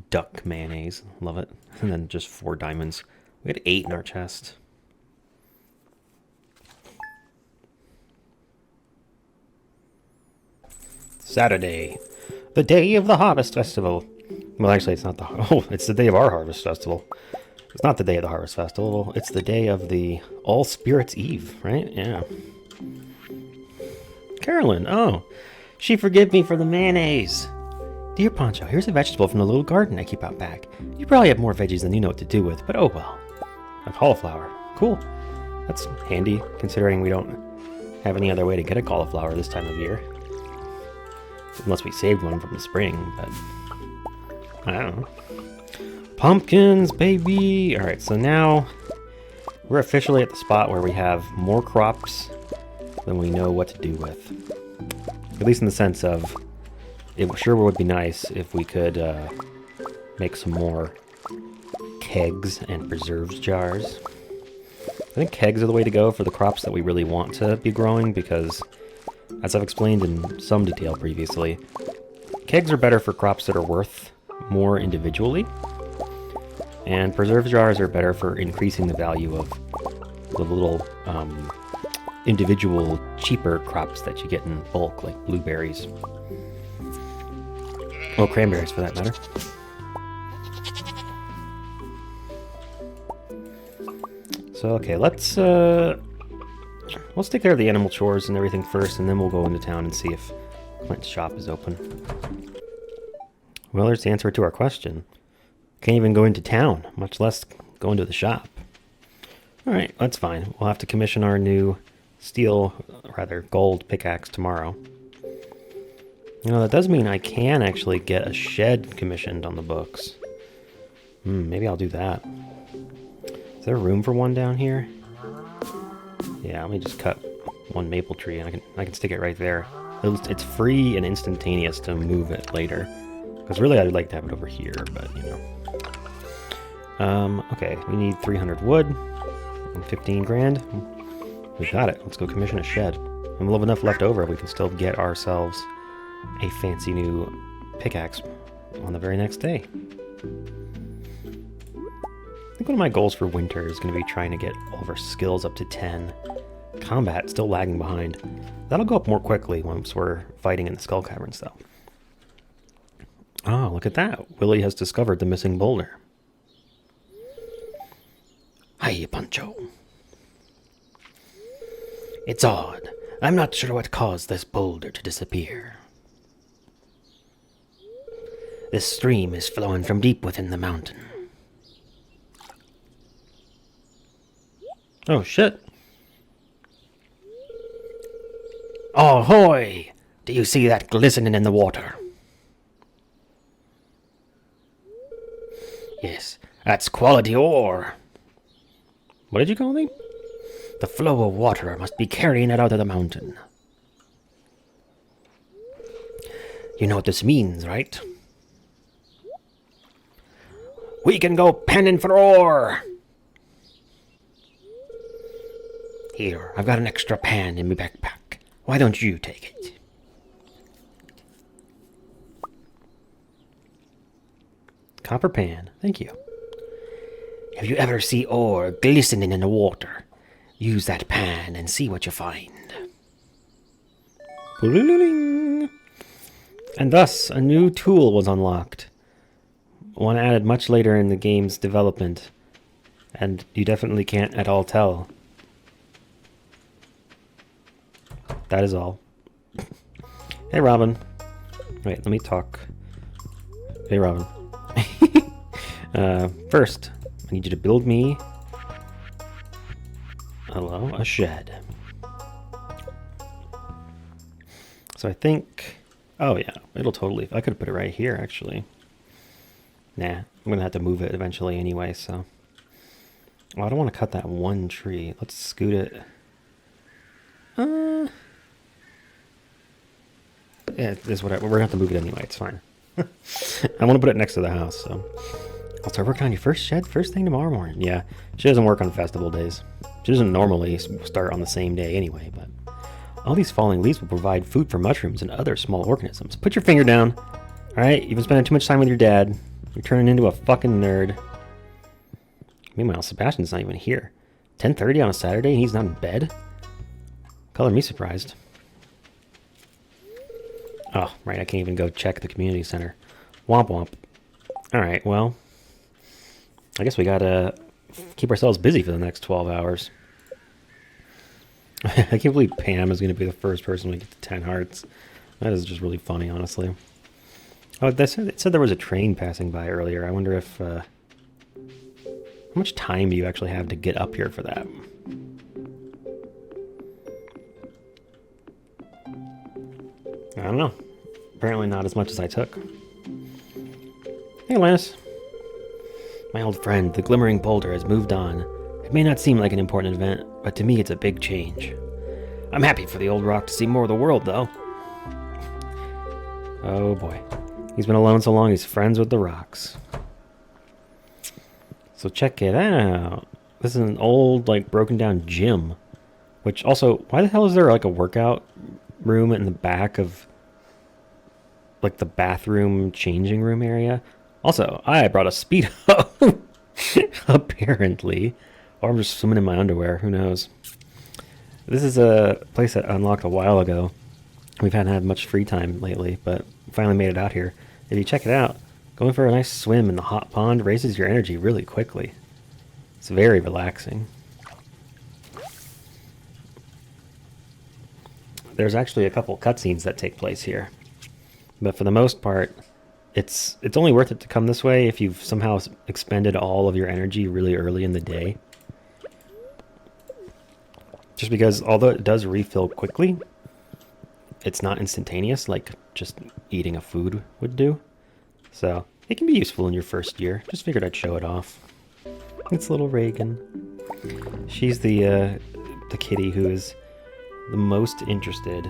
Duck mayonnaise. Love it. And then just 4 diamonds. We had 8 in our chest. Saturday. The day of the Harvest Festival. Well, actually, it's not the... Oh, it's the day of our Harvest Festival. It's not the day of the Harvest Festival. It's the day of the All Spirits Eve, right? Yeah. Carolyn, oh. She forgive me for the mayonnaise. Dear Poncho, here's a vegetable from the little garden I keep out back. You probably have more veggies than you know what to do with, but oh well. A cauliflower. Cool. That's handy, considering we don't have any other way to get a cauliflower this time of year. Unless we saved one from the spring, but... I don't know. Pumpkins, baby! Alright, so now we're officially at the spot where we have more crops than we know what to do with. At least in the sense of, it sure would be nice if we could make some more kegs and preserves jars. I think kegs are the way to go for the crops that we really want to be growing because, as I've explained in some detail previously, kegs are better for crops that are worth more individually. And preserve jars are better for increasing the value of the little individual cheaper crops that you get in bulk, like blueberries. Well, cranberries for that matter. So, okay, let's Let's take care of the animal chores and everything first, and then we'll go into town and see if Clint's shop is open. Well, there's the answer to our question. Can't even go into town, much less go into the shop. Alright, that's fine. We'll have to commission our new gold pickaxe tomorrow. You know, that does mean I can actually get a shed commissioned on the books. Maybe I'll do that. Is there room for one down here? Yeah, let me just cut one maple tree and I can stick it right there. It's free and instantaneous to move it later. Because really I'd like to have it over here, but you know. Okay, we need 300 wood and 15 grand. We got it. Let's go commission a shed. And we'll have enough left over, we can still get ourselves a fancy new pickaxe on the very next day. I think one of my goals for winter is going to be trying to get all of our skills up to 10. Combat still lagging behind. That'll go up more quickly once we're fighting in the Skull Caverns, though. Oh, look at that. Willie has discovered the missing boulder. Hi, Pancho. It's odd. I'm not sure what caused this boulder to disappear. This stream is flowing from deep within the mountain. Oh, shit. Ahoy! Do you see that glistening in the water? Yes, that's quality ore. What did you call me? The flow of water must be carrying it out of the mountain. You know what this means, right? We can go panning for ore! Here, I've got an extra pan in my backpack. Why don't you take it? Copper pan. Thank you. If you ever see ore glistening in the water, use that pan and see what you find. And thus, a new tool was unlocked. One added much later in the game's development. And you definitely can't at all tell. That is all. Hey, Robin. Wait, let me talk. Hey, Robin. First, I need you to build me... Hello? A shed. So I think... Oh, yeah. It'll totally... I could have put it right here, actually. Nah. I'm going to have to move it eventually anyway, so... Well, I don't want to cut that one tree. Let's scoot it... Yeah, this is what we're gonna have to move it anyway. It's fine. I want to put it next to the house, so I'll start working on your first shed first thing tomorrow morning. Yeah, she doesn't work on festival days. She doesn't normally start on the same day anyway. But all these falling leaves will provide food for mushrooms and other small organisms. Put your finger down. All right, you've been spending too much time with your dad. You're turning into a fucking nerd. Meanwhile, Sebastian's not even here. 10:30 on a Saturday and he's not in bed. Color me surprised. Oh, right, I can't even go check the community center. Womp womp. Alright, well, I guess we gotta keep ourselves busy for the next 12 hours. I can't believe Pam is going to be the first person to get to 10 hearts. That is just really funny, honestly. Oh, it said there was a train passing by earlier. I wonder if... how much time do you actually have to get up here for that? I don't know. Apparently not as much as I took. Hey, Lannis. My old friend, the Glimmering Boulder, has moved on. It may not seem like an important event, but to me it's a big change. I'm happy for the old rock to see more of the world, though. Oh boy. He's been alone so long he's friends with the rocks. So check it out. This is an old, like, broken down gym. Which also, why the hell is there like a workout room in the back of like the bathroom changing room area? Also, I brought a Speedo. Apparently. Or I'm just swimming in my underwear, who knows. This is a place that unlocked a while ago. We've hadn't had much free time lately, but finally made it out here. If you check it out, going for a nice swim in the hot pond raises your energy really quickly. It's very relaxing. there's actually a couple cutscenes that take place here. But for the most part, it's only worth it to come this way if you've somehow expended all of your energy really early in the day. Just because, although it does refill quickly, it's not instantaneous like just eating a food would do. So it can be useful in your first year. Just figured I'd show it off. It's little Reagan. She's the kitty who is the most interested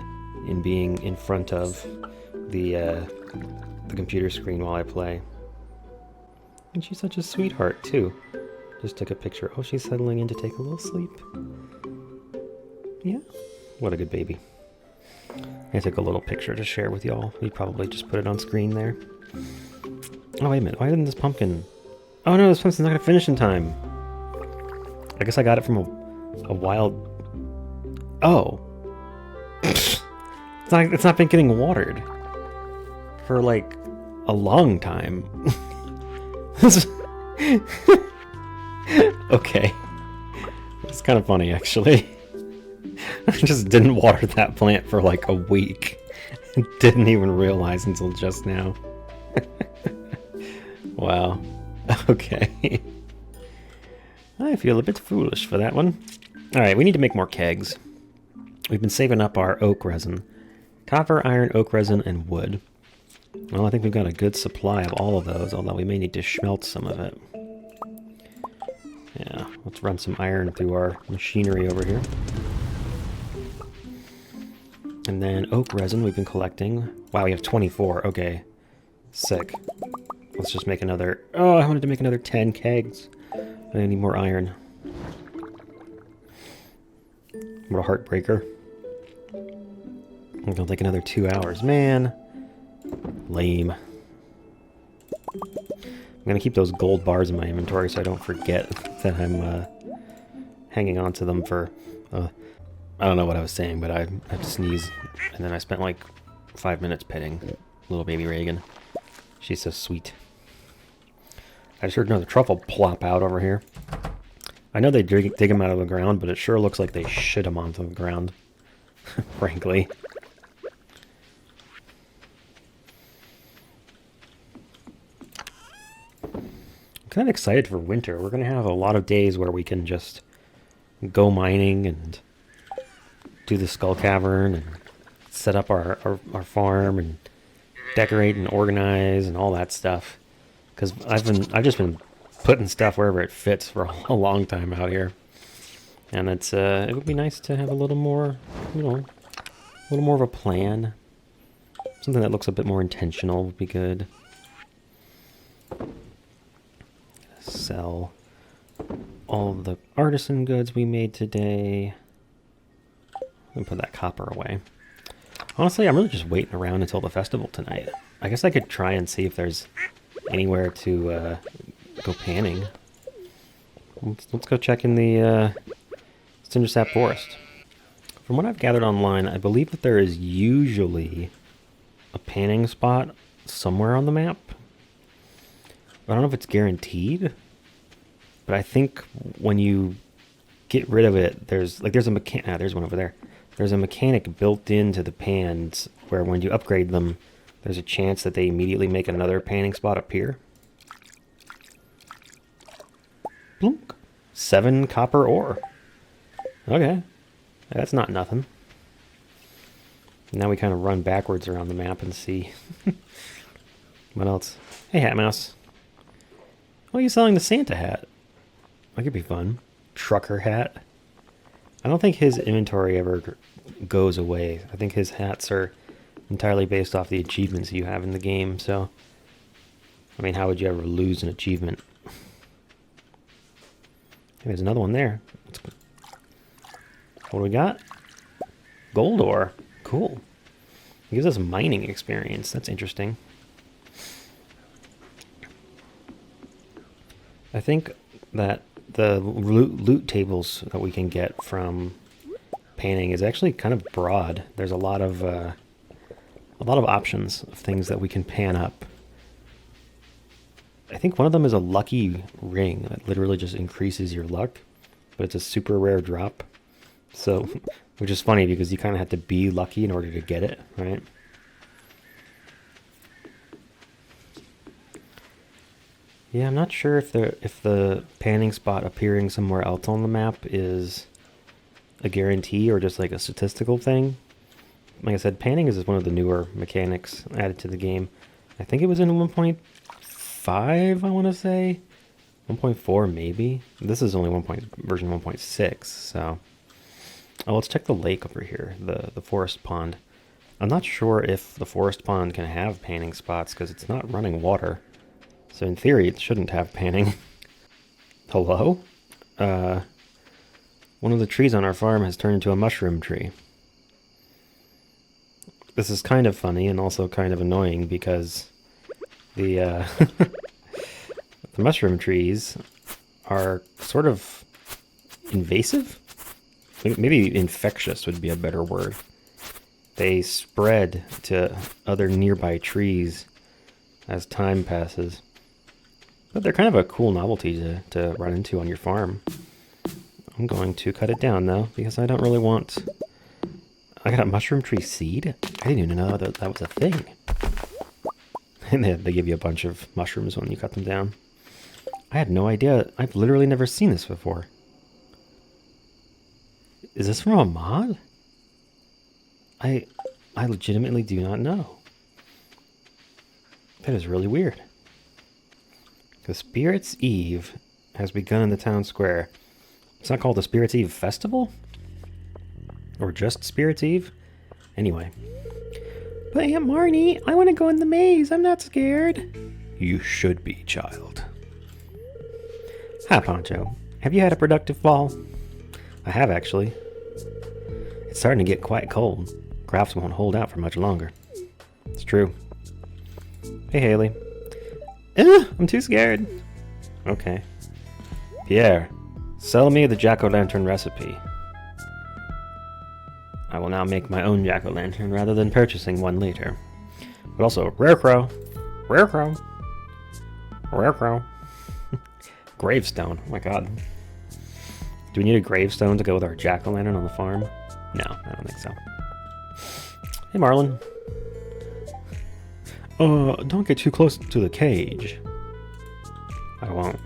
in being in front of the computer screen while I play. And she's such a sweetheart too. Just took a picture. Oh, she's settling in to take a little sleep. Yeah, what a good baby. I took a little picture to share with y'all. We'd probably just put it on screen there. Oh, wait a minute. Why didn't this pumpkin... Oh no, this pumpkin's not going to finish in time. I guess I got it from a wild... Oh. It's not been getting watered. For, like, a long time. Okay. It's kind of funny, actually. I just didn't water that plant for like a week. Didn't even realize until just now. Wow. Okay. I feel a bit foolish for that one. Alright, we need to make more kegs. We've been saving up our oak resin. Copper, iron, oak resin, and wood. Well, I think we've got a good supply of all of those, although we may need to smelt some of it. Yeah, let's run some iron through our machinery over here. And then oak resin we've been collecting. Wow, we have 24. Okay. Sick. Let's just make another... Oh, I wanted to make another 10 kegs. I need more iron. What a heartbreaker. It's gonna take another 2 hours. Man. Lame. I'm gonna keep those gold bars in my inventory so I don't forget that I'm hanging on to them for... I don't know what I was saying, but I had to sneeze. And then I spent like 5 minutes petting little baby Reagan. She's so sweet. I just heard another truffle plop out over here. I know they dig them out of the ground, but it sure looks like they shit them onto the ground. Frankly. I'm kind of excited for winter. We're going to have a lot of days where we can just go mining and do the skull cavern and set up our farm and decorate and organize and all that stuff. Because I've just been putting stuff wherever it fits for a long time out here, and it would be nice to have a little more, a little more of a plan. Something that looks a bit more intentional would be good. Sell all of the artisan goods we made today. And put that copper away. Honestly, I'm really just waiting around until the festival tonight. I guess I could try and see if there's anywhere to go panning. Let's go check in the Cindersap Forest. From what I've gathered online, I believe that there is usually a panning spot somewhere on the map. I don't know if it's guaranteed, but I think when you get rid of it, there's a mechanic. There's one over there. There's a mechanic built into the pans where when you upgrade them, there's a chance that they immediately make another panning spot appear. Blunk. 7 copper ore. Okay. That's not nothing. Now we kind of run backwards around the map and see. What else? Hey, Hat Mouse. Oh, you're selling the Santa hat. That could be fun. Trucker hat. I don't think his inventory ever goes away. I think his hats are entirely based off the achievements you have in the game, so... I mean, how would you ever lose an achievement? Hey, there's another one there. What do we got? Gold ore. Cool. It gives us mining experience. That's interesting. I think that the loot tables that we can get from panning is actually kind of broad. There's a lot of options of things that we can pan up. I think one of them is a lucky ring that literally just increases your luck, but it's a super rare drop. So, which is funny because you kind of have to be lucky in order to get it, right? Yeah, I'm not sure if the panning spot appearing somewhere else on the map is a guarantee or just like a statistical thing. Like I said, panning is one of the newer mechanics added to the game. I think it was in 1.5, I want to say. 1.4 maybe. This is only version 1.6, so... Oh, let's check the lake over here, the forest pond. I'm not sure if the forest pond can have panning spots because it's not running water. So in theory, it shouldn't have panning. Hello? One of the trees on our farm has turned into a mushroom tree. This is kind of funny and also kind of annoying because the the mushroom trees are sort of invasive? Maybe infectious would be a better word. They spread to other nearby trees as time passes. But they're kind of a cool novelty to run into on your farm. I'm going to cut it down, though, because I don't really want... I got a mushroom tree seed? I didn't even know that was a thing. And they give you a bunch of mushrooms when you cut them down. I had no idea. I've literally never seen this before. Is this from a mod? I legitimately do not know. That is really weird. The Spirits' Eve has begun in the town square. It's not called the Spirits' Eve Festival? Or just Spirits' Eve? Anyway. But Aunt Marnie, I want to go in the maze. I'm not scared. You should be, child. Hi, Poncho. Have you had a productive fall? I have, actually. It's starting to get quite cold. Crafts won't hold out for much longer. It's true. Hey, Haley. I'm too scared. Okay. Pierre, sell me the jack-o'-lantern recipe. I will now make my own jack-o'-lantern rather than purchasing one later. But also, rare crow. Rare crow. Rare crow. Gravestone. Oh my god. Do we need a gravestone to go with our jack-o'-lantern on the farm? No, I don't think so. Hey, Marlon. Don't get too close to the cage. I won't.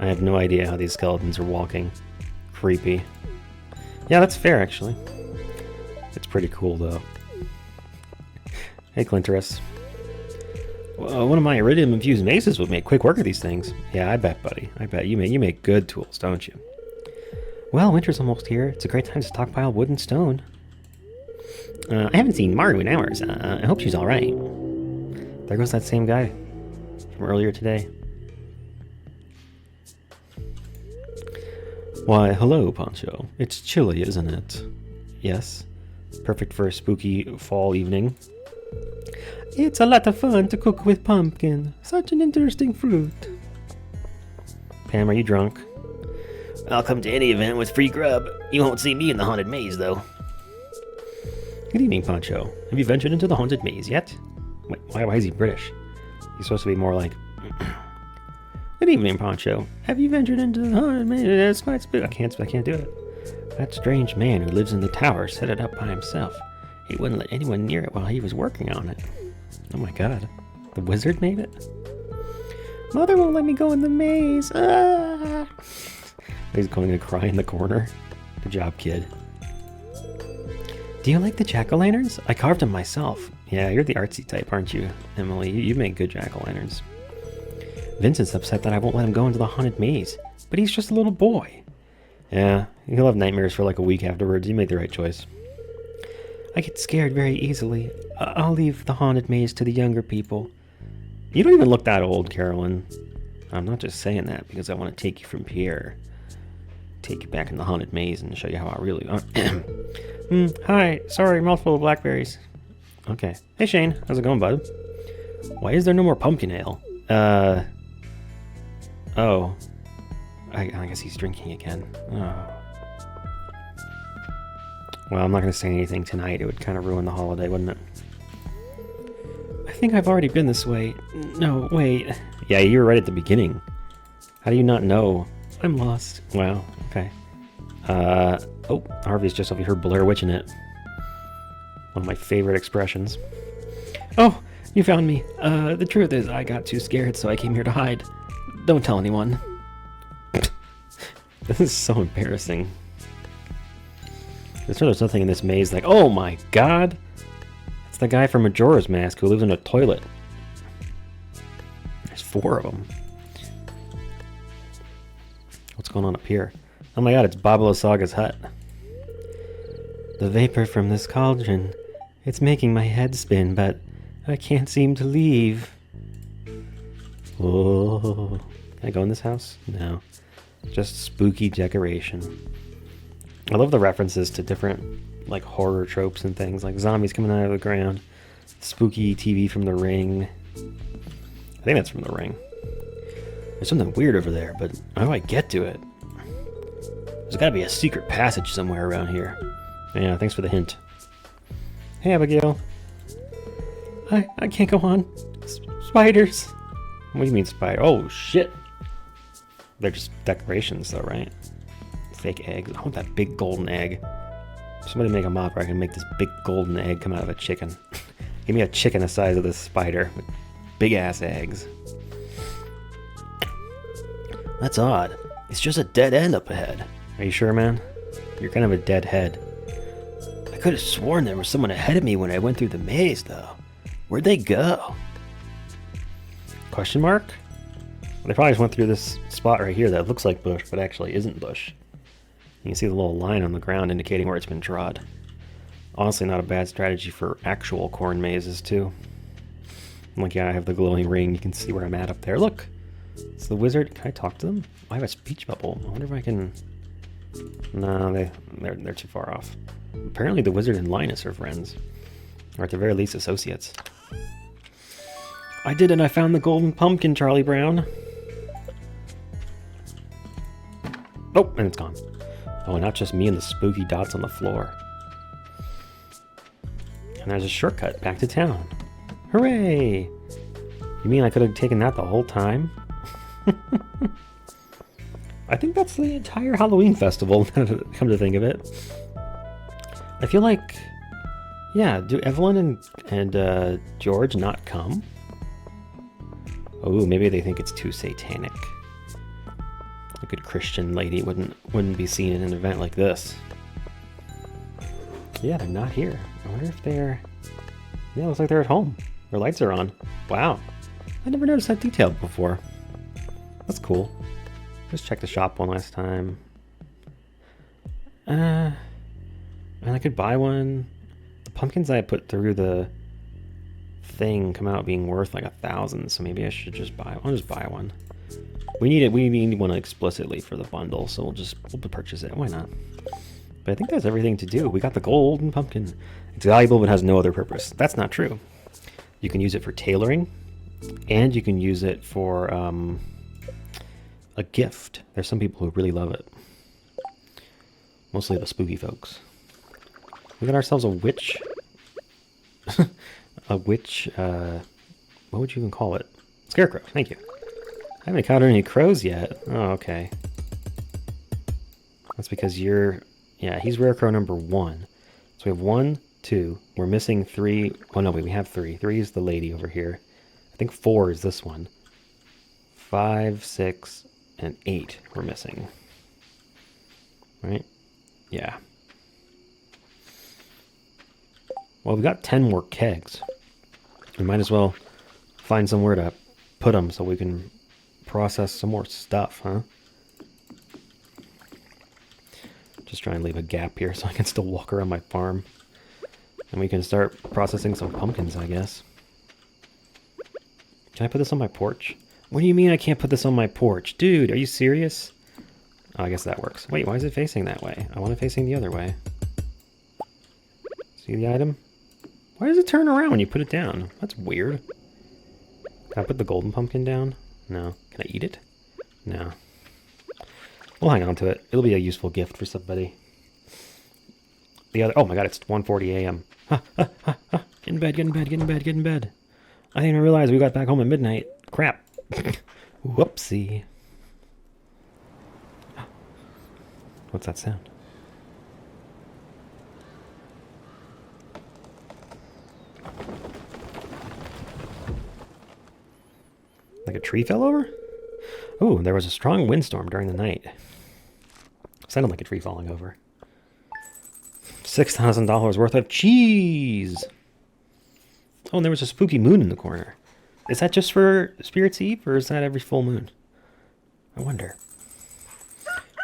I have no idea how these skeletons are walking. Creepy. Yeah, that's fair, actually. It's pretty cool, though. Hey, Clintoris. One of my iridium-infused maces would make quick work of these things. Yeah, I bet, buddy. I bet. You make good tools, don't you? Well, winter's almost here. It's a great time to stockpile wood and stone. I haven't seen Maru in hours. I hope she's alright. There goes that same guy from earlier today. Why, hello, Poncho. It's chilly, isn't it? Yes. Perfect for a spooky fall evening. It's a lot of fun to cook with pumpkin. Such an interesting fruit. Pam, are you drunk? I'll come to any event with free grub. You won't see me in the haunted maze, though. Good evening, Poncho. Have you ventured into the haunted maze yet? Wait, why is he British? He's supposed to be more like... Good evening, Poncho. Have you ventured into the haunted maze? That's quite spooky. I can't do it. That strange man who lives in the tower set it up by himself. He wouldn't let anyone near it while he was working on it. Oh my god. The wizard made it? Mother won't let me go in the maze. Ah! He's going to cry in the corner. Good job, kid. Do you like the jack-o'-lanterns? I carved them myself. Yeah, you're the artsy type, aren't you, Emily? You make good jack-o'-lanterns. Vincent's upset that I won't let him go into the haunted maze, but he's just a little boy. Yeah, he'll have nightmares for like a week afterwards. You made the right choice. I get scared very easily. I'll leave the haunted maze to the younger people. You don't even look that old, Carolyn. I'm not just saying that because I want to take you from Pierre. Take you back in the haunted maze and show you how I really are. Hi. Sorry, mouthful of blackberries. Okay. Hey, Shane. How's it going, bud? Why is there no more pumpkin ale? Oh. I guess he's drinking again. Oh. Well, I'm not going to say anything tonight. It would kind of ruin the holiday, wouldn't it? I think I've already been this way. No, wait. Yeah, you were right at the beginning. How do you not know? I'm lost. Well, okay. Oh, Harvey's just over here Blair Witching it. One of my favorite expressions. Oh, you found me. The truth is I got too scared, so I came here to hide. Don't tell anyone. This is so embarrassing. There's nothing in this maze like, oh my god! It's the guy from Majora's Mask who lives in a toilet. There's 4 of them. What's going on up here? Oh my god, it's Babala Saga's hut. The vapor from this cauldron, it's making my head spin, but I can't seem to leave. Oh, can I go in this house? No. Just spooky decoration. I love the references to different like horror tropes and things, like zombies coming out of the ground, spooky TV from The Ring. I think that's from The Ring. There's something weird over there, but how do I get to it? There's gotta be a secret passage somewhere around here. Yeah, thanks for the hint. Hey, Abigail. I can't go on. Spiders. What do you mean spider? Oh, shit. They're just decorations though, right? Fake eggs. I want that big golden egg. Somebody make a mop where I can make this big golden egg come out of a chicken. Give me a chicken the size of this spider with big ass eggs. That's odd. It's just a dead end up ahead. Are you sure, man? You're kind of a dead head. I could have sworn there was someone ahead of me when I went through the maze, though. Where'd they go? Question mark? They probably just went through this spot right here that looks like bush, but actually isn't bush. You can see the little line on the ground indicating where it's been trod. Honestly, not a bad strategy for actual corn mazes, too. Like, yeah, I have the glowing ring. You can see where I'm at up there. Look! It's the wizard. Can I talk to them? I have a speech bubble. I wonder if I can... No, they're too far off. Apparently the wizard and Linus are friends. Or at the very least, associates. I did it! I found the golden pumpkin, Charlie Brown! Oh, and it's gone. Oh, not just me and the spooky dots on the floor. And there's a shortcut back to town. Hooray! You mean I could have taken that the whole time? I think that's the entire Halloween festival, come to think of it. I feel like... Yeah, do Evelyn and George not come? Oh, maybe they think it's too satanic. A good Christian lady wouldn't be seen in an event like this. Yeah, they're not here. I wonder if they're... Yeah, it looks like they're at home. Their lights are on. Wow. I never noticed that detail before. That's cool. Just check the shop one last time. And I could buy one. The pumpkins I put through the thing come out being worth like 1,000, so maybe I should just buy one. I'll just buy one. We need one explicitly for the bundle, so we'll purchase it. Why not? But I think that's everything to do. We got the golden pumpkin. It's valuable but has no other purpose. That's not true. You can use it for tailoring, and you can use it for a gift. There's some people who really love it. Mostly the spooky folks. We got ourselves a witch. A witch, what would you even call it? Scarecrow, thank you. I haven't encountered any crows yet. Oh, okay. That's because you're... Yeah, he's rare crow number 1. So we have 1, 2. We're missing 3. Oh, no, wait, we have 3. 3 is the lady over here. I think 4 is this one. 5, 6, and 8 we're missing. Right? Yeah. Well, we got 10 more kegs. We might as well find somewhere to put them so we can process some more stuff, huh? Just try and leave a gap here so I can still walk around my farm. And we can start processing some pumpkins, I guess. Can I put this on my porch? What do you mean I can't put this on my porch? Dude, are you serious? Oh, I guess that works. Wait, why is it facing that way? I want it facing the other way. See the item? Why does it turn around when you put it down? That's weird. Can I put the golden pumpkin down? No. Can I eat it? No. We'll hang on to it. It'll be a useful gift for somebody. The other... Oh my god, it's 1:40 a.m. Ha, ha, ha, ha. Get in bed, get in bed, get in bed, get in bed. I didn't even realize we got back home at midnight. Crap. Whoopsie. What's that sound? tree fell over? Ooh, there was a strong windstorm during the night. Sounded like a tree falling over. $6,000 worth of cheese! Oh, and there was a spooky moon in the corner. Is that just for Spirit's Eve, or is that every full moon? I wonder.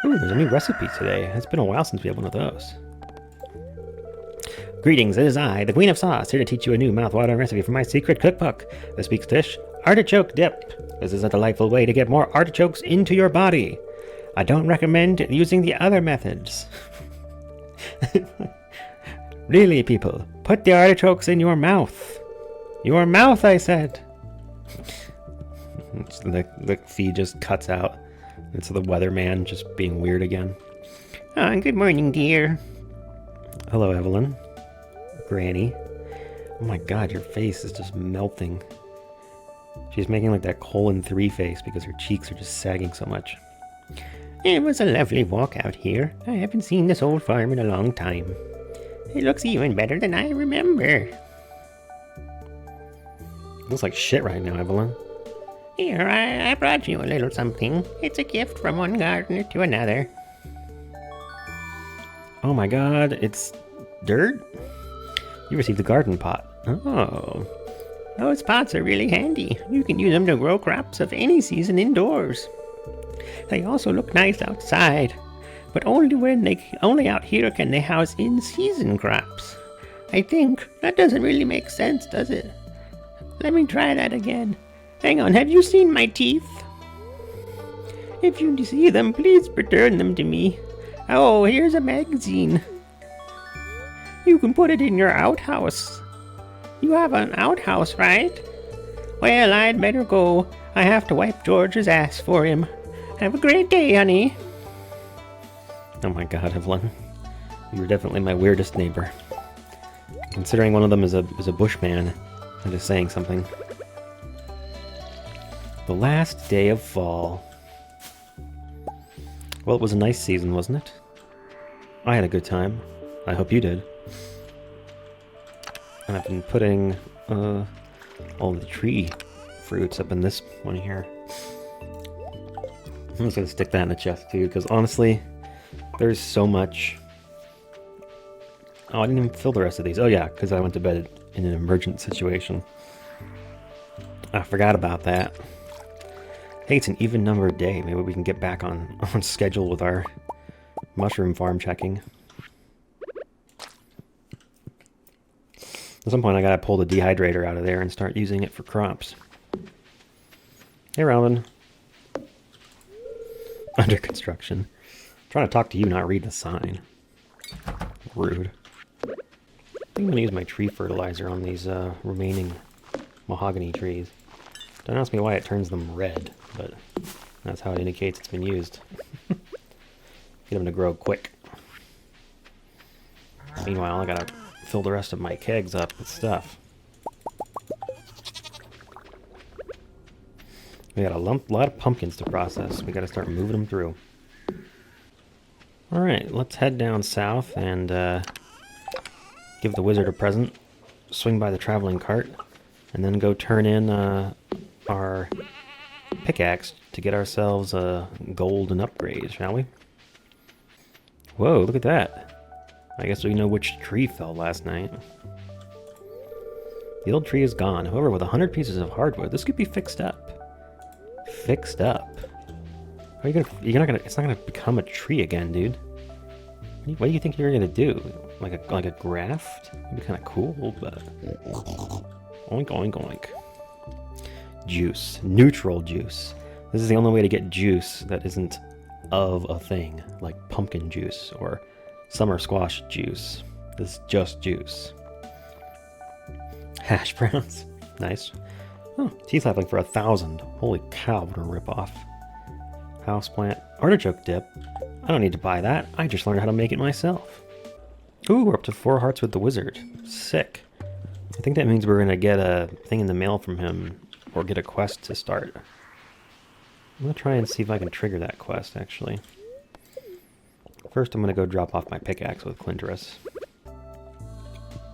Ooh, there's a new recipe today. It's been a while since we had one of those. Greetings, it is I, the Queen of Sauce, here to teach you a new mouth-watering recipe from my secret cookbook. This week's dish, artichoke dip. This is a delightful way to get more artichokes into your body. I don't recommend using the other methods. Really, people, put the artichokes in your mouth. Your mouth, I said. The feed just cuts out. It's the weatherman just being weird again. Good morning, dear. Hello, Evelyn. Granny. Oh my god, your face is just melting. She's making like that colon 3 face because her cheeks are just sagging so much. It was a lovely walk out here. I haven't seen this old farm in a long time. It looks even better than I remember. Looks like shit right now, Evelyn. Here, I brought you a little something. It's a gift from one gardener to another. Oh my god, it's dirt? You received a garden pot. Oh. Those pots are really handy. You can use them to grow crops of any season indoors. They also look nice outside, but only out here can they house in-season crops. I think that doesn't really make sense, does it? Let me try that again. Hang on, have you seen my teeth? If you see them, please return them to me. Oh, here's a magazine. You can put it in your outhouse. You have an outhouse, right? Well, I'd better go. I have to wipe George's ass for him. Have a great day, honey. Oh my god, Evelyn. You're definitely my weirdest neighbor. Considering one of them is a bushman, I'm just saying something. The last day of fall. Well, it was a nice season, wasn't it? I had a good time. I hope you did. And I've been putting all the tree fruits up in this one here. I'm just gonna stick that in the chest too, because honestly, there's so much. Oh, I didn't even fill the rest of these. Oh yeah, because I went to bed in an emergent situation. I forgot about that. Hey, it's an even numbered day. Maybe we can get back on schedule with our mushroom farm checking. At some point I gotta pull the dehydrator out of there and start using it for crops. Hey, Robin. Under construction. I'm trying to talk to you, not read the sign. Rude. I think I'm gonna use my tree fertilizer on these remaining mahogany trees. Don't ask me why it turns them red, but that's how it indicates it's been used. Get them to grow quick. Meanwhile, I gotta fill the rest of my kegs up with stuff. We got a lot of pumpkins to process. We gotta start moving them through. Alright, let's head down south and give the wizard a present. Swing by the traveling cart. And then go turn in our pickaxe to get ourselves a golden upgrade, shall we? Whoa, look at that. I guess we know which tree fell last night. The old tree is gone. However, with 100 pieces of hardwood, this could be fixed up. Fixed up? Are you gonna, it's not gonna become a tree again, dude. What do you think you're gonna do? Like a graft? It'd be kind of cool, but... Oink, oink, oink. Juice. Neutral juice. This is the only way to get juice that isn't of a thing, like pumpkin juice or summer squash juice. This is just juice. Hash browns. Nice. Oh, tea sapling for 1,000. Holy cow, what a ripoff. Houseplant. Artichoke dip. I don't need to buy that. I just learned how to make it myself. Ooh, we're up to 4 hearts with the wizard. Sick. I think that means we're going to get a thing in the mail from him, or get a quest to start. I'm going to try and see if I can trigger that quest, actually. First, I'm going to go drop off my pickaxe with Clintoris.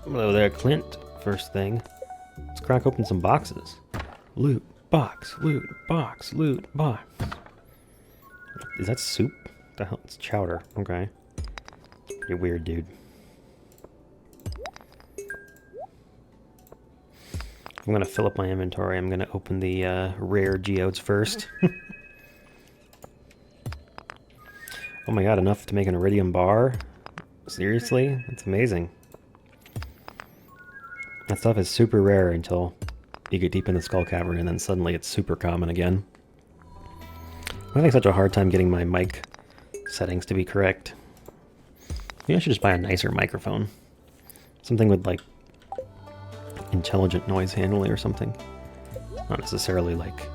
Hello there, Clint. First thing. Let's crack open some boxes. Loot. box, loot, box, loot, box. Is that soup? What the hell? It's chowder. Okay. You're weird, dude. I'm gonna fill up my inventory. I'm gonna open the rare geodes first. Oh my god, enough to make an iridium bar? Seriously? That's amazing. That stuff is super rare until you get deep in the Skull Cavern, and then suddenly it's super common again. I'm having such a hard time getting my mic settings to be correct. Maybe I should just buy a nicer microphone. Something with, like, intelligent noise handling or something. Not necessarily, like,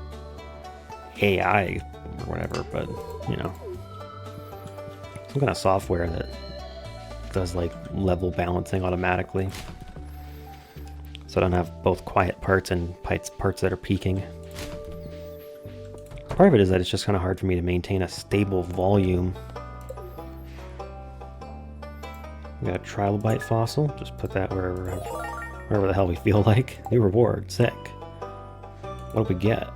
AI or whatever, but, you know. Some kind of software that does, like, level balancing automatically. So I don't have both quiet parts and parts that are peaking. Part of it is that it's just kind of hard for me to maintain a stable volume. We got a trilobite fossil. Just put that wherever the hell we feel like. New reward. Sick. What do we get?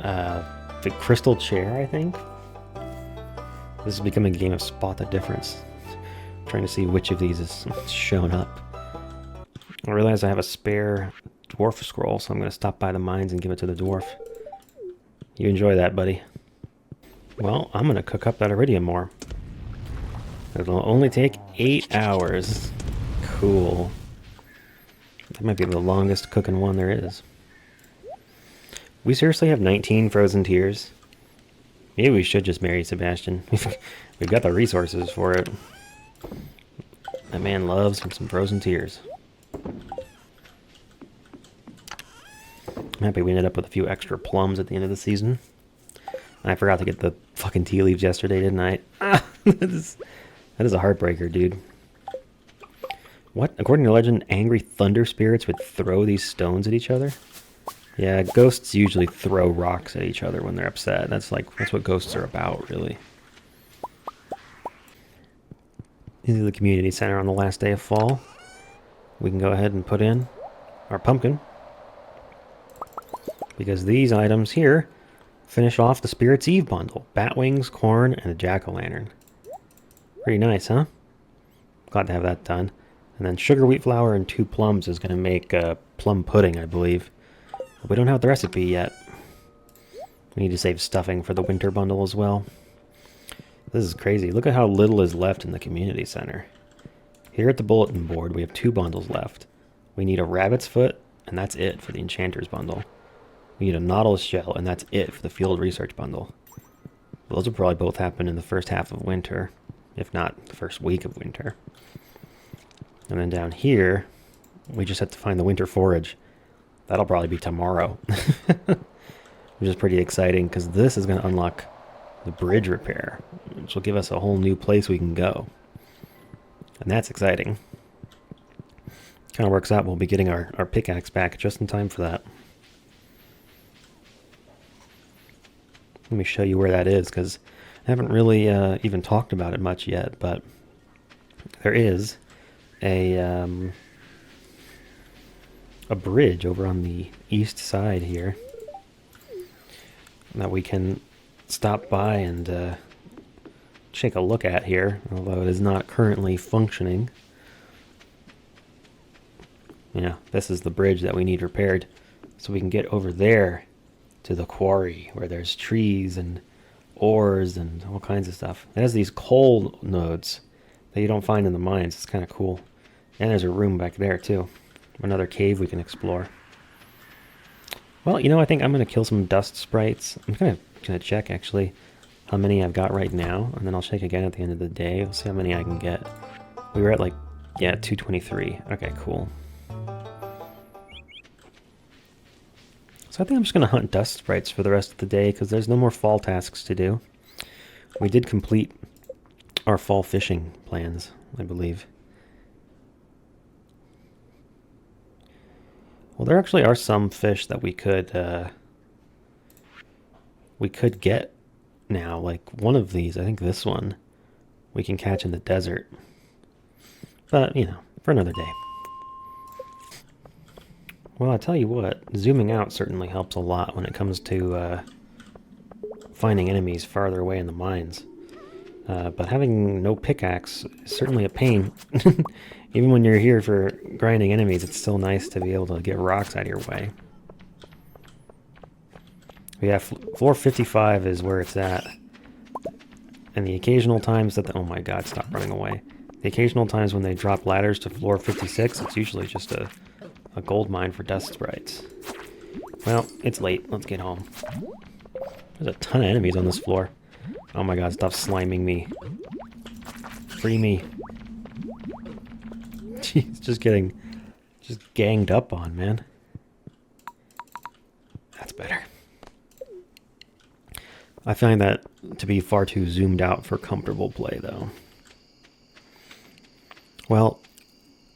The crystal chair, I think? This is becoming a game of spot the difference. I'm trying to see which of these is shown up. I realize I have a spare dwarf scroll, so I'm going to stop by the mines and give it to the dwarf. You enjoy that, buddy. Well, I'm going to cook up that iridium ore. It'll only take 8 hours. Cool. That might be the longest cooking one there is. We seriously have 19 frozen tears? Maybe we should just marry Sebastian. We've got the resources for it. That man loves some frozen tears. I'm happy we ended up with a few extra plums at the end of the season. And I forgot to get the fucking tea leaves yesterday, didn't I? That is a heartbreaker, dude. What? According to legend, angry thunder spirits would throw these stones at each other? Yeah, ghosts usually throw rocks at each other when they're upset. That's what ghosts are about, really. This is the community center on the last day of fall. We can go ahead and put in our pumpkin. Because these items here finish off the Spirit's Eve bundle. Bat wings, corn, and a jack-o'-lantern. Pretty nice, huh? Glad to have that done. And then sugar, wheat flour, and 2 plums is going to make plum pudding, I believe. But we don't have the recipe yet. We need to save stuffing for the winter bundle as well. This is crazy. Look at how little is left in the community center. Here at the bulletin board, we have 2 bundles left. We need a rabbit's foot, and that's it for the enchanter's bundle. We need a nautilus shell, and that's it for the field research bundle. Those will probably both happen in the first half of winter, if not the first week of winter. And then down here, we just have to find the winter forage. That'll probably be tomorrow. Which is pretty exciting, because this is going to unlock the bridge repair, which will give us a whole new place we can go. And that's exciting. Kind of works out, we'll be getting our pickaxe back just in time for that. Let me show you where that is, because I haven't really even talked about it much yet, but there is a bridge over on the east side here that we can stop by and take a look at here, although it is not currently functioning. Yeah, this is the bridge that we need repaired, so we can get over there to the quarry where there's trees and ores and all kinds of stuff. It has these coal nodes that you don't find in the mines. It's kind of cool. And there's a room back there too. Another cave we can explore. Well, you know, I think I'm going to kill some dust sprites. I'm going to check actually how many I've got right now, and then I'll check again at the end of the day. We'll see how many I can get. We were at like, yeah, 223. Okay, cool. So I think I'm just going to hunt dust sprites for the rest of the day, because there's no more fall tasks to do. We did complete our fall fishing plans, I believe. Well, there actually are some fish that we could get now. Like one of these, I think this one, we can catch in the desert. But, you know, for another day. Well, I tell you what, zooming out certainly helps a lot when it comes to finding enemies farther away in the mines. But having no pickaxe is certainly a pain. Even when you're here for grinding enemies, it's still nice to be able to get rocks out of your way. Yeah, floor 55 is where it's at. And the occasional times that oh my god, stop running away. The occasional times when they drop ladders to floor 56, it's usually just a gold mine for dust sprites. Well, it's late. Let's get home. There's a ton of enemies on this floor. Oh my god, stop sliming me. Free me. Jeez, just ganged up on, man. That's better. I find that to be far too zoomed out for comfortable play, though. Well,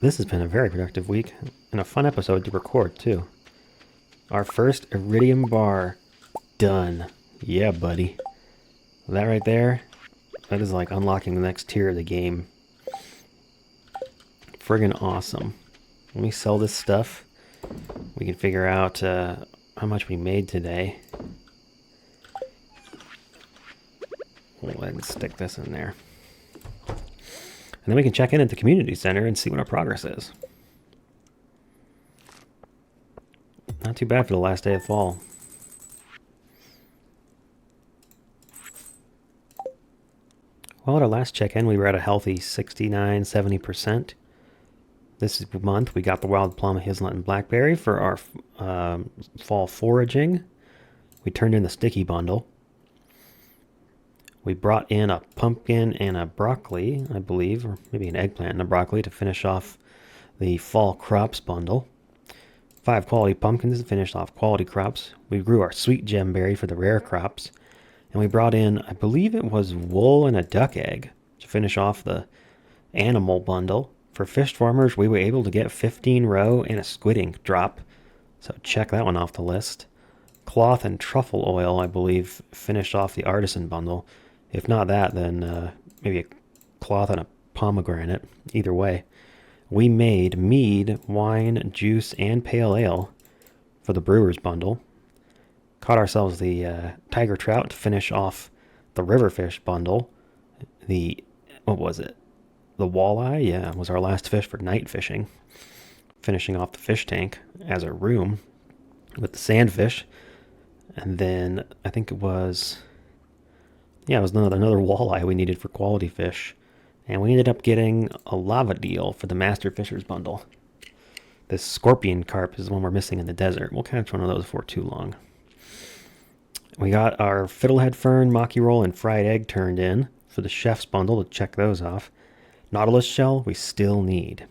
this has been a very productive week, and a fun episode to record, too. Our first Iridium bar done. Yeah, buddy. That right there, that is like unlocking the next tier of the game. Friggin' awesome. When we sell this stuff, we can figure out how much we made today. We'll go ahead and stick this in there. And then we can check in at the community center and see what our progress is. Not too bad for the last day of fall. Well, at our last check-in, we were at a healthy 69, 70%. This month, we got the wild plum, hazelnut, and blackberry for our fall foraging. We turned in the sticky bundle. We brought in a pumpkin and a broccoli, I believe, or maybe an eggplant and a broccoli to finish off the fall crops bundle. 5 quality pumpkins to finish off quality crops. We grew our sweet gemberry for the rare crops. And we brought in, I believe it was wool and a duck egg to finish off the animal bundle. For fish farmers, we were able to get 15 roe and a squid ink drop. So check that one off the list. Cloth and truffle oil, I believe, finished off the artisan bundle. If not that, then maybe a cloth and a pomegranate. Either way. We made mead, wine, juice, and pale ale for the brewer's bundle. Caught ourselves the tiger trout to finish off the river fish bundle. What was it? The walleye, yeah, was our last fish for night fishing. Finishing off the fish tank as a room with the sandfish. And then I think it was another walleye we needed for quality fish. And we ended up getting a lava deal for the Master Fisher's bundle. This scorpion carp is the one we're missing in the desert. We'll catch one of those before too long. We got our fiddlehead fern, maki roll, and fried egg turned in for the chef's bundle to check those off. Nautilus shell we still need.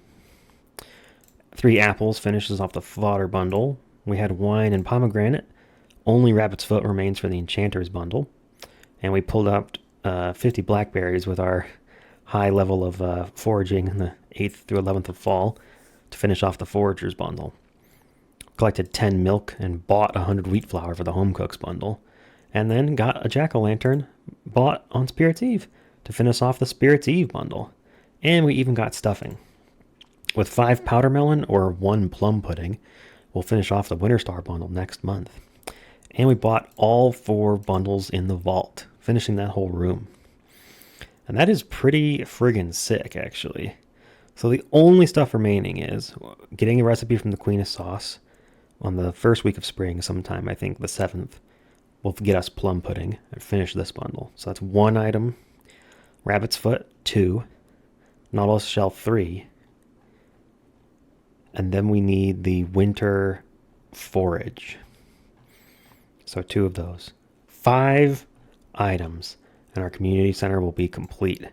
3 apples finishes off the fodder bundle. We had wine and pomegranate. Only rabbit's foot remains for the enchanter's bundle. And we pulled up 50 blackberries with our high level of foraging in the 8th through 11th of fall to finish off the forager's bundle. Collected 10 milk and bought 100 wheat flour for the home cooks bundle. And then got a jack-o'-lantern bought on Spirit's Eve to finish off the Spirit's Eve bundle. And we even got stuffing. With 5 powder melon or 1 plum pudding, we'll finish off the Winter Star bundle next month. And we bought all 4 bundles in the vault, finishing that whole room. And that is pretty friggin' sick, actually. So the only stuff remaining is getting a recipe from the Queen of Sauce on the first week of spring, sometime, I think the 7th. Will get us plum pudding and finish this bundle. So that's 1 item. Rabbit's foot, 2. Nautilus shell, 3. And then we need the winter forage. So 2 of those. 5 items. And our community center will be complete.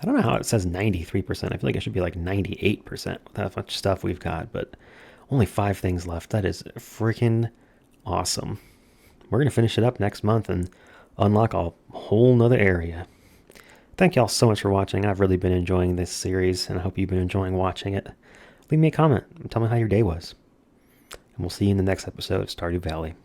I don't know how it says 93%. I feel like it should be like 98% with how much stuff we've got. But only 5 things left. That is freaking awesome. We're going to finish it up next month and unlock a whole nother area. Thank y'all so much for watching. I've really been enjoying this series, and I hope you've been enjoying watching it. Leave me a comment and tell me how your day was. And we'll see you in the next episode of Stardew Valley.